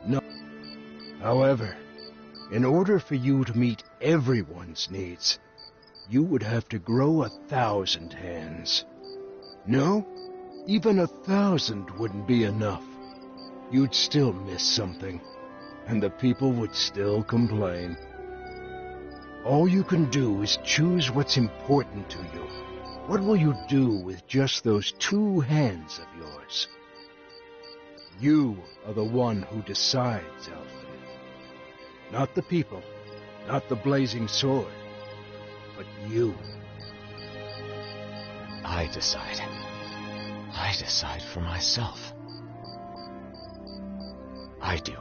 No. However, in order for you to meet everyone's needs, you would have to grow 1,000 hands. No, even 1,000 wouldn't be enough. You'd still miss something, and the people would still complain. All you can do is choose what's important to you. What will you do with just those 2 hands of yours? You are the one who decides, Alphen. Not the people, not the blazing sword, but you. I decide. I decide for myself. I do.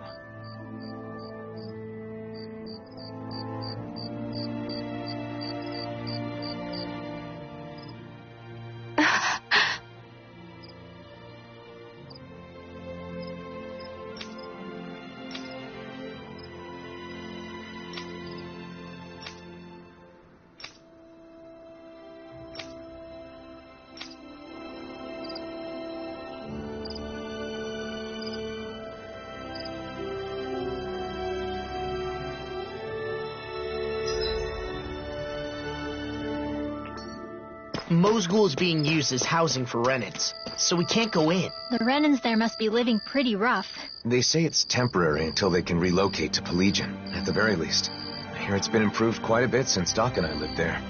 Mosgul is being used as housing for Renans, so we can't go in. The Renans there must be living pretty rough. They say it's temporary until they can relocate to Pelegion, at the very least. I hear it's been improved quite a bit since Doc and I lived there.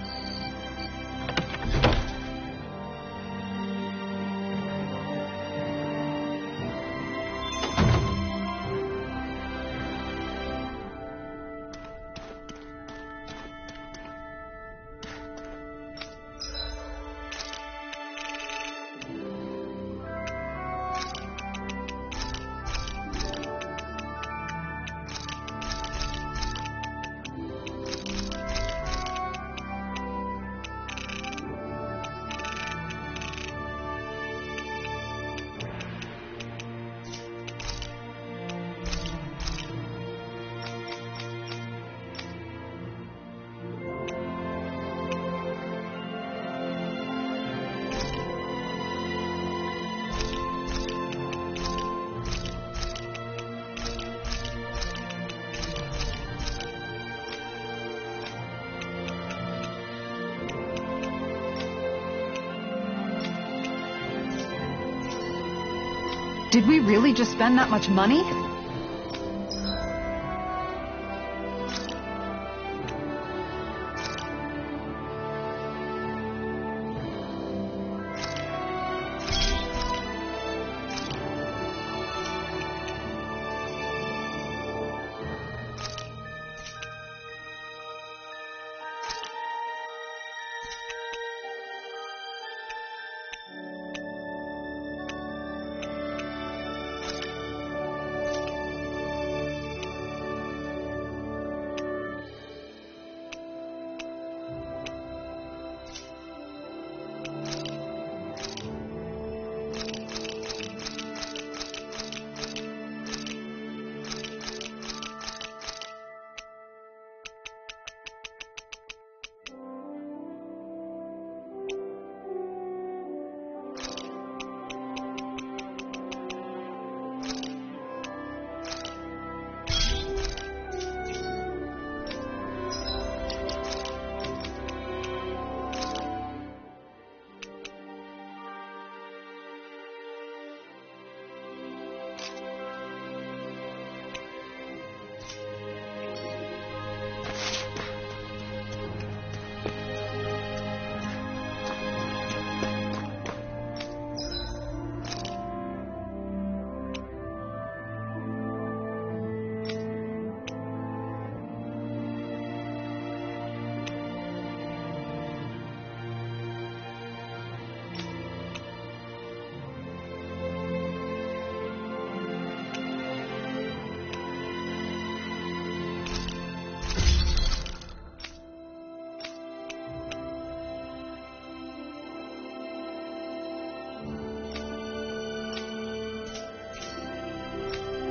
Did we really just spend that much money?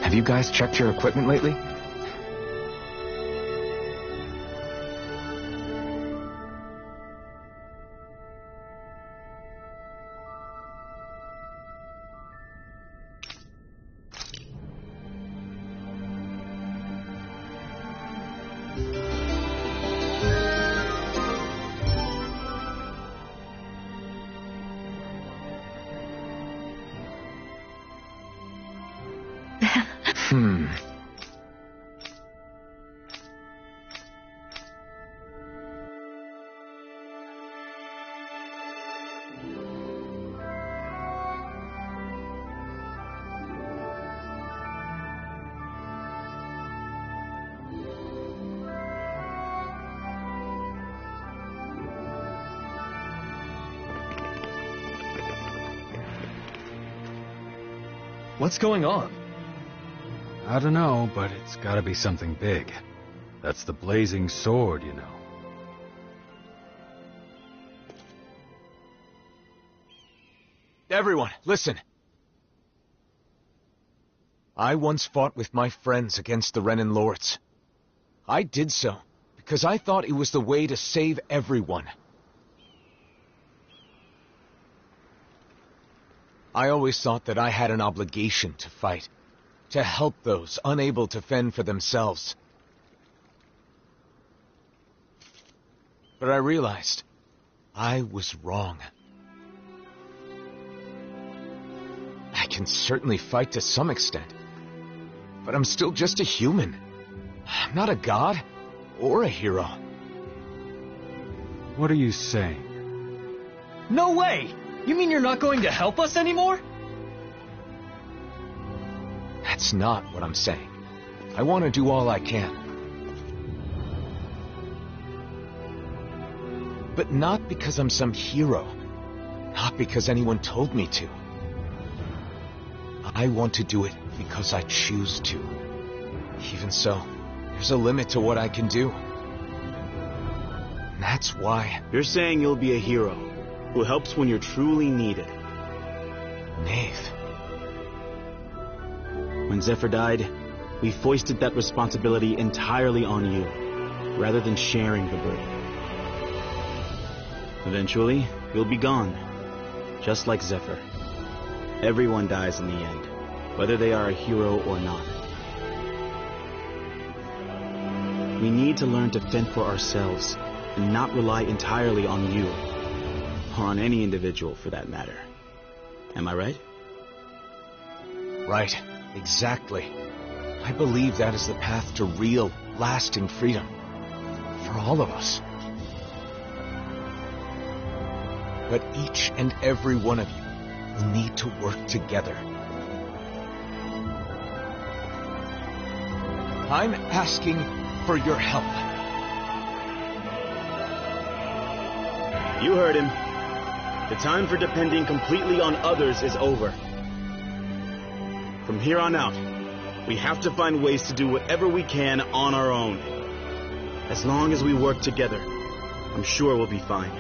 Have you guys checked your equipment lately? What's going on? I don't know, but it's gotta be something big. That's the blazing sword, you know. Everyone, listen. I once fought with my friends against the Renan Lords. I did so because I thought it was the way to save everyone. I always thought that I had an obligation to fight, to help those unable to fend for themselves. But I realized I was wrong. I can certainly fight to some extent, but I'm still just a human. I'm not a god or a hero. What are you saying? No way! You mean you're not going to help us anymore? That's not what I'm saying. I want to do all I can. But not because I'm some hero. Not because anyone told me to. I want to do it because I choose to. Even so, there's a limit to what I can do. And that's why... You're saying you'll be a hero who helps when you're truly needed. Knave. When Zephyr died, we foisted that responsibility entirely on you, rather than sharing the burden. Eventually, you'll be gone, just like Zephyr. Everyone dies in the end, whether they are a hero or not. We need to learn to fend for ourselves, and not rely entirely on you. Or on any individual, for that matter. Am I right? Right, exactly. I believe that is the path to real, lasting freedom. For all of us. But each and every one of you will need to work together. I'm asking for your help. You heard him. The time for depending completely on others is over. From here on out, we have to find ways to do whatever we can on our own. As long as we work together, I'm sure we'll be fine.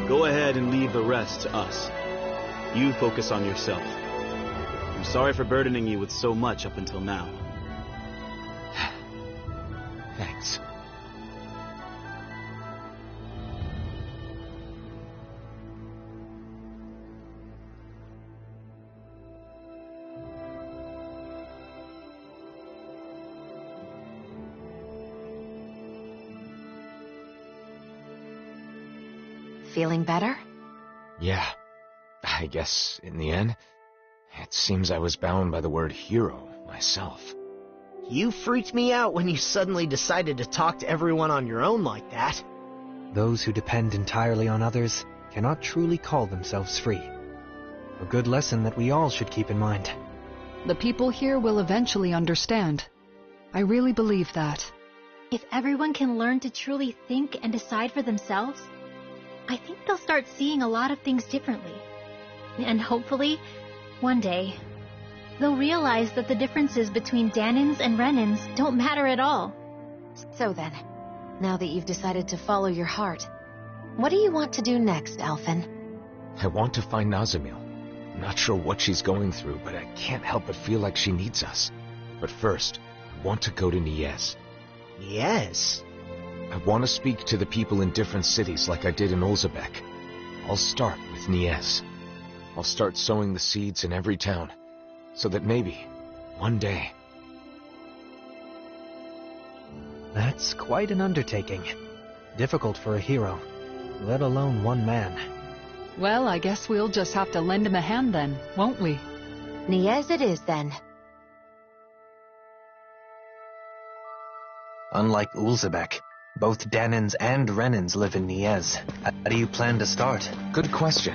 Go ahead and leave the rest to us. You focus on yourself. I'm sorry for burdening you with so much up until now. Thanks. Feeling better? Yeah. I guess, in the end, it seems I was bound by the word hero myself. You freaked me out when you suddenly decided to talk to everyone on your own like that. Those who depend entirely on others cannot truly call themselves free. A good lesson that we all should keep in mind. The people here will eventually understand. I really believe that. If everyone can learn to truly think and decide for themselves, I think they'll start seeing a lot of things differently. And hopefully, one day, they'll realize that the differences between Danins and Renins don't matter at all. So then, now that you've decided to follow your heart, what do you want to do next, Alphen? I want to find Nazamil. I'm not sure what she's going through, but I can't help but feel like she needs us. But first, I want to go to Niez. Yes. I want to speak to the people in different cities like I did in Olzebek. I'll start with Niez. I'll start sowing the seeds in every town, so that maybe, one day... That's quite an undertaking. Difficult for a hero, let alone one man. Well, I guess we'll just have to lend him a hand then, won't we? Niez it is then. Unlike Ulzebek, both Danins and Renins live in Niez. How do you plan to start? Good question.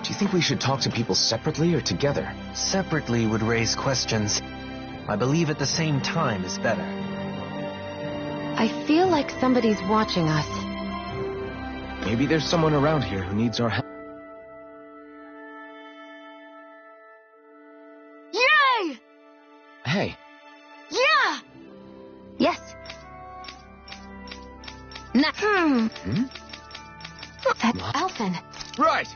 Do you think we should talk to people separately or together? Separately would raise questions. I believe at the same time is better. I feel like somebody's watching us. Maybe there's someone around here who needs our help. Yay! Hey. Yeah! Yes. Alphen. Right!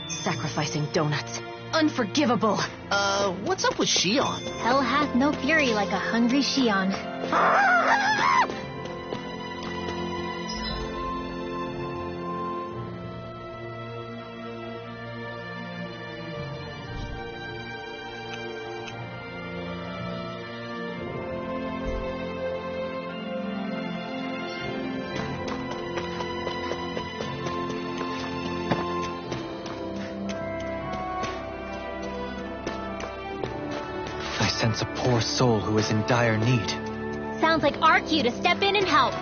Sacrificing donuts. Unforgivable. What's up with Shion? Hell hath no fury like a hungry Shion. I sense a poor soul who is in dire need. Sounds like our cue to step in and help.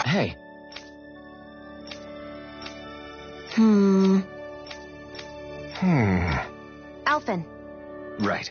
Hey. Alphen. Right.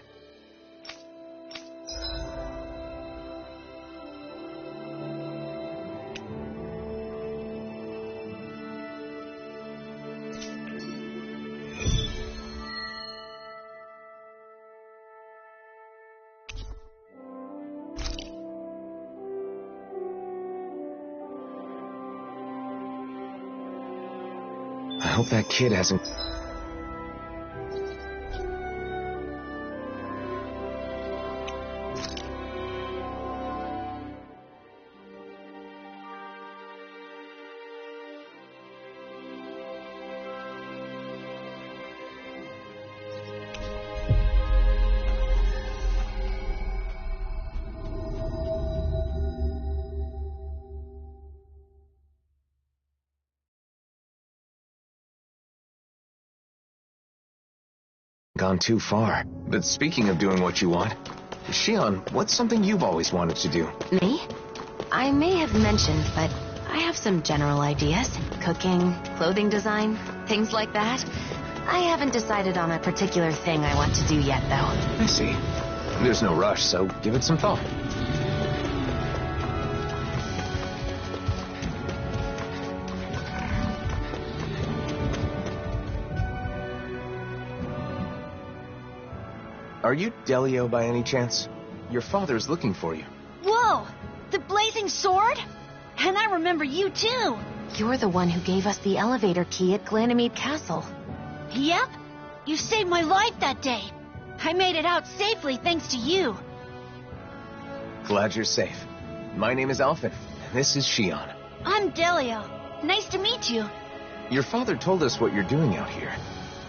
I hope that kid hasn't... gone too far. But speaking of doing what you want, Shion, what's something you've always wanted to do? Me? I may have mentioned, but I have some general ideas. Cooking, clothing design, things like that. I haven't decided on a particular thing I want to do yet, though. I see. There's no rush, so give it some thought. Are you Delio by any chance? Your father's looking for you. Whoa! The blazing sword? And I remember you too. You're the one who gave us the elevator key at Ganymede Castle. Yep. You saved my life that day. I made it out safely thanks to you. Glad you're safe. My name is Alphen, and this is Shion. I'm Delio. Nice to meet you. Your father told us what you're doing out here.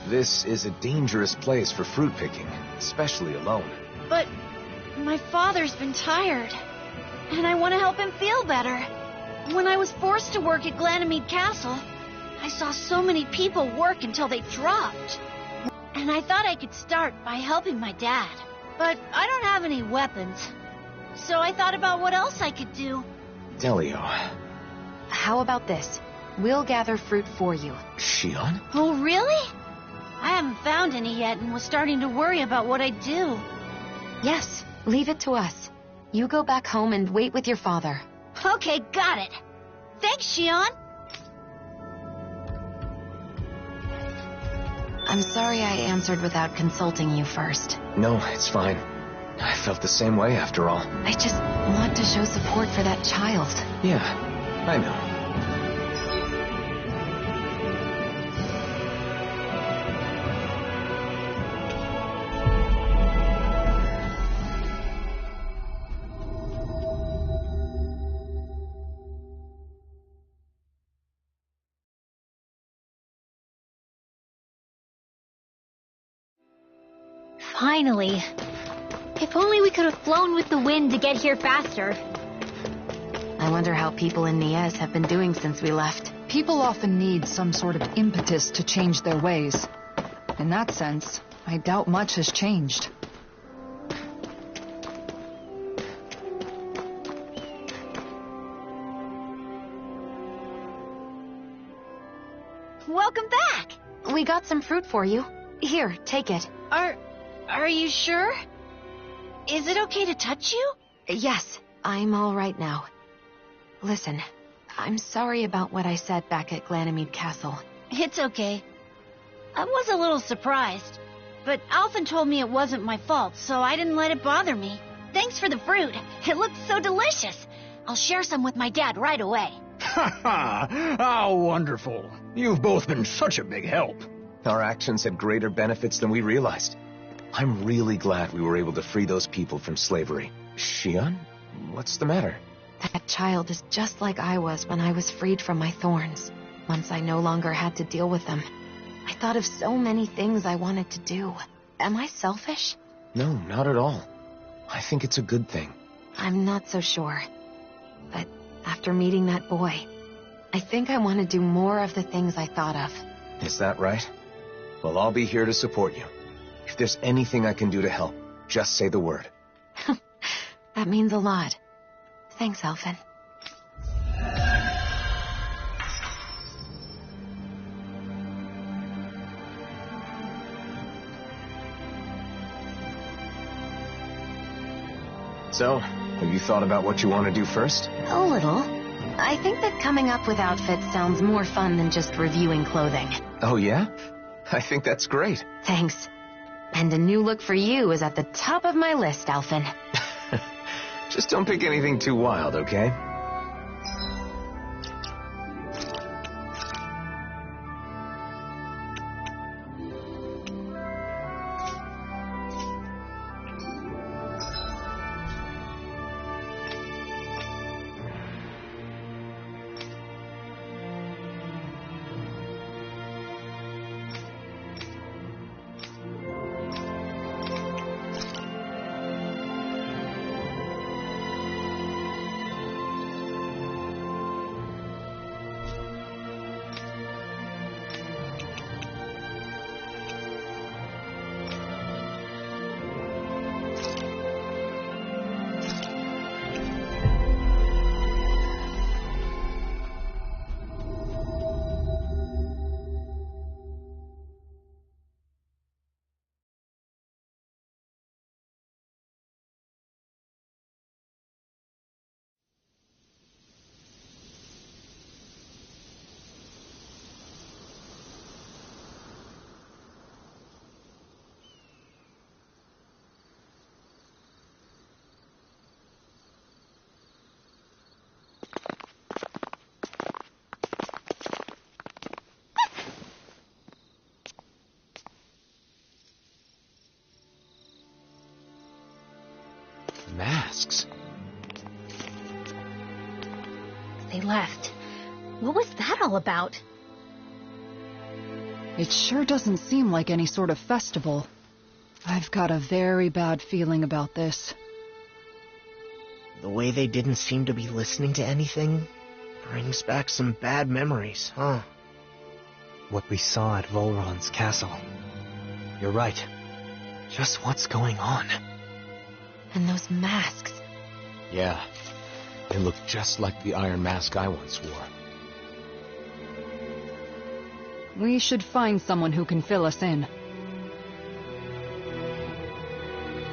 This is a dangerous place for fruit picking, especially alone. But my father's been tired, and I want to help him feel better. When I was forced to work at Ganymede Castle, I saw so many people work until they dropped. And I thought I could start by helping my dad. But I don't have any weapons. So I thought about what else I could do. Delio. How about this? We'll gather fruit for you. Shion? Oh, really? I haven't found any yet and was starting to worry about what I'd do. Yes, leave it to us. You go back home and wait with your father. Okay, got it. Thanks, Shion. I'm sorry I answered without consulting you first. No, it's fine. I felt the same way after all. I just want to show support for that child. Yeah, I know. Finally. If only we could have flown with the wind to get here faster. I wonder how people in Niez have been doing since we left. People often need some sort of impetus to change their ways. In that sense, I doubt much has changed. Welcome back. We got some fruit for you. Here, take it. Are you sure? Is it okay to touch you? Yes, I'm all right now. Listen, I'm sorry about what I said back at Ganymede Castle. It's okay. I was a little surprised, but Alphen told me it wasn't my fault, so I didn't let it bother me. Thanks for the fruit. It looks so delicious. I'll share some with my dad right away. Ha ha! How wonderful. You've both been such a big help. Our actions had greater benefits than we realized. I'm really glad we were able to free those people from slavery. Shion? What's the matter? That child is just like I was when I was freed from my thorns. Once I no longer had to deal with them. I thought of so many things I wanted to do. Am I selfish? No, not at all. I think it's a good thing. I'm not so sure. But after meeting that boy, I think I want to do more of the things I thought of. Is that right? Well, I'll be here to support you. If there's anything I can do to help, just say the word. That means a lot. Thanks, Alphen. So, have you thought about what you want to do first? A little. I think that coming up with outfits sounds more fun than just reviewing clothing. Oh, yeah? I think that's great. Thanks. And a new look for you is at the top of my list, Alphen. Just don't pick anything too wild, okay? Huh? masks. They left. What was that all about? It sure doesn't seem like any sort of festival. I've got a very bad feeling about this. The way they didn't seem to be listening to anything brings back some bad memories, huh? What we saw at Volron's castle. You're right. Just what's going on? And those masks. Yeah, they look just like the iron mask I once wore. We should find someone who can fill us in.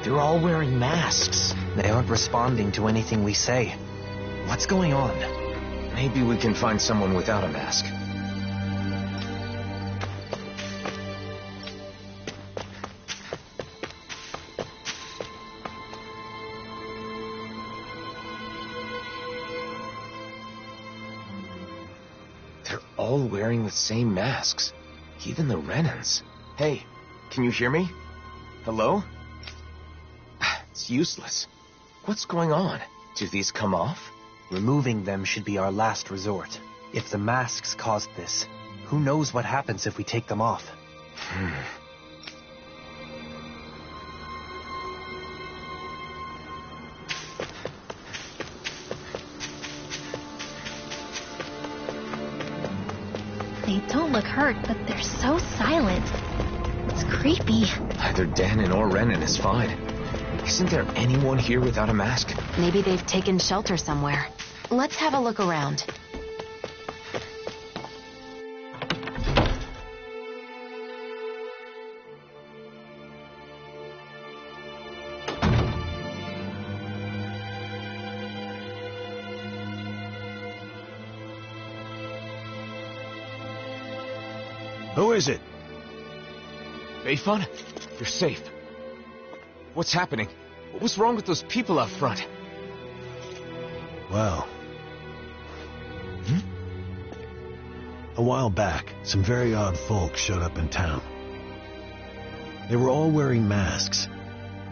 They're all wearing masks. They aren't responding to anything we say. What's going on? Maybe we can find someone without a mask. They're all wearing the same masks. Even the Renans. Hey, can you hear me? Hello? It's useless. What's going on? Do these come off? Removing them should be our last resort. If the masks caused this, who knows what happens if we take them off? They don't look hurt, but they're so silent. It's creepy. Either Danon or Renan is fine. Isn't there anyone here without a mask? Maybe they've taken shelter somewhere. Let's have a look around. Who is it? Bayfun? You're safe. What's happening? What was wrong with those people out front? Well... A while back, some very odd folk showed up in town. They were all wearing masks,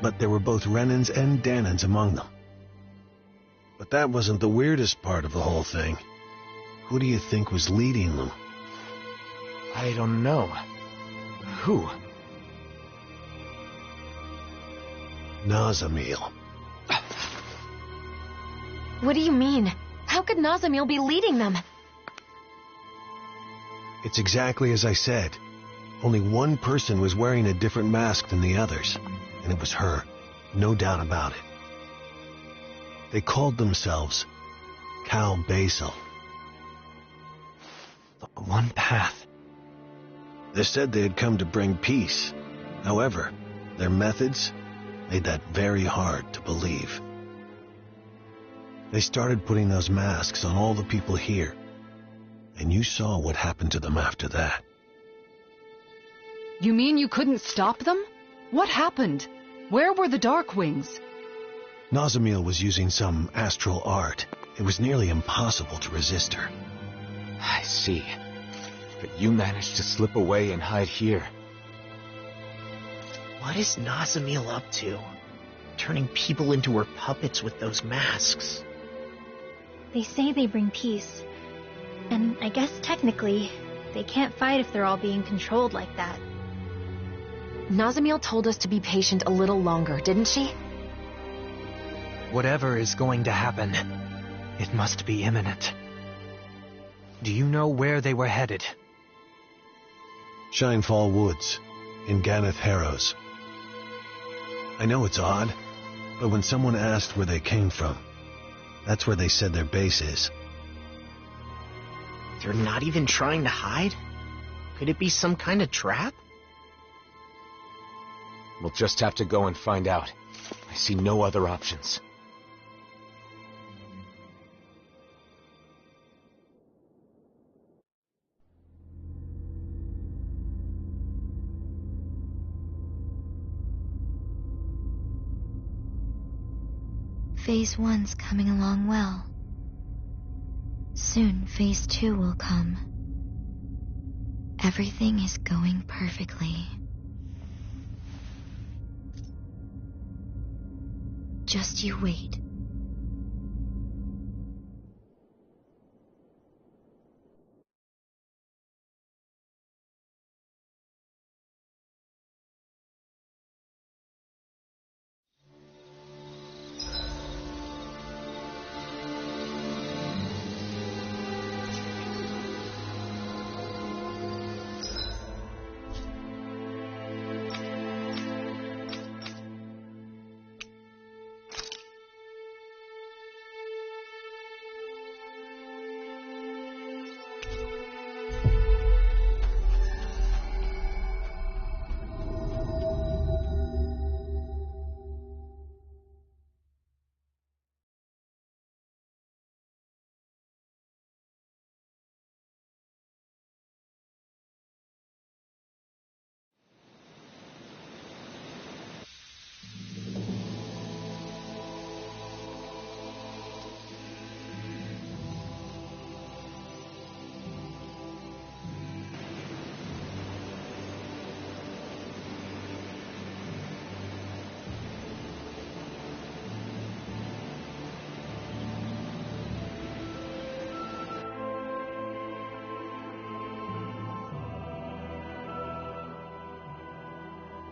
but there were both Renans and Danons among them. But that wasn't the weirdest part of the whole thing. Who do you think was leading them? I don't know. Who? Nazamil. What do you mean? How could Nazamil be leading them? It's exactly as I said. Only one person was wearing a different mask than the others, and it was her, no doubt about it. They called themselves Cal Basil. The one path. They said they had come to bring peace. However, their methods made that very hard to believe. They started putting those masks on all the people here, and you saw what happened to them after that. You mean you couldn't stop them? What happened? Where were the Dark Wings? Nazamil was using some astral art. It was nearly impossible to resist her. I see. But you managed to slip away and hide here. What is Nazamil up to? Turning people into her puppets with those masks. They say they bring peace. And I guess technically, they can't fight if they're all being controlled like that. Nazamil told us to be patient a little longer, didn't she? Whatever is going to happen, it must be imminent. Do you know where they were headed? Shinefall Woods, in Ganeth Harrows. I know it's odd, but when someone asked where they came from, that's where they said their base is. They're not even trying to hide? Could it be some kind of trap? We'll just have to go and find out. I see no other options. Phase 1's coming along well. Soon, Phase 2 will come. Everything is going perfectly. Just you wait.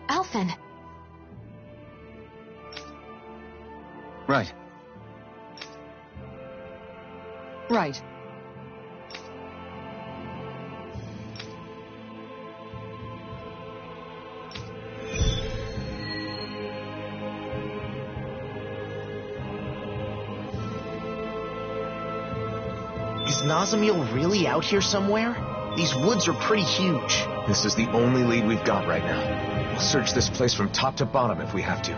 Alphen. Right. Right. Is Nazamil really out here somewhere? These woods are pretty huge. This is the only lead we've got right now. We'll search this place from top to bottom if we have to.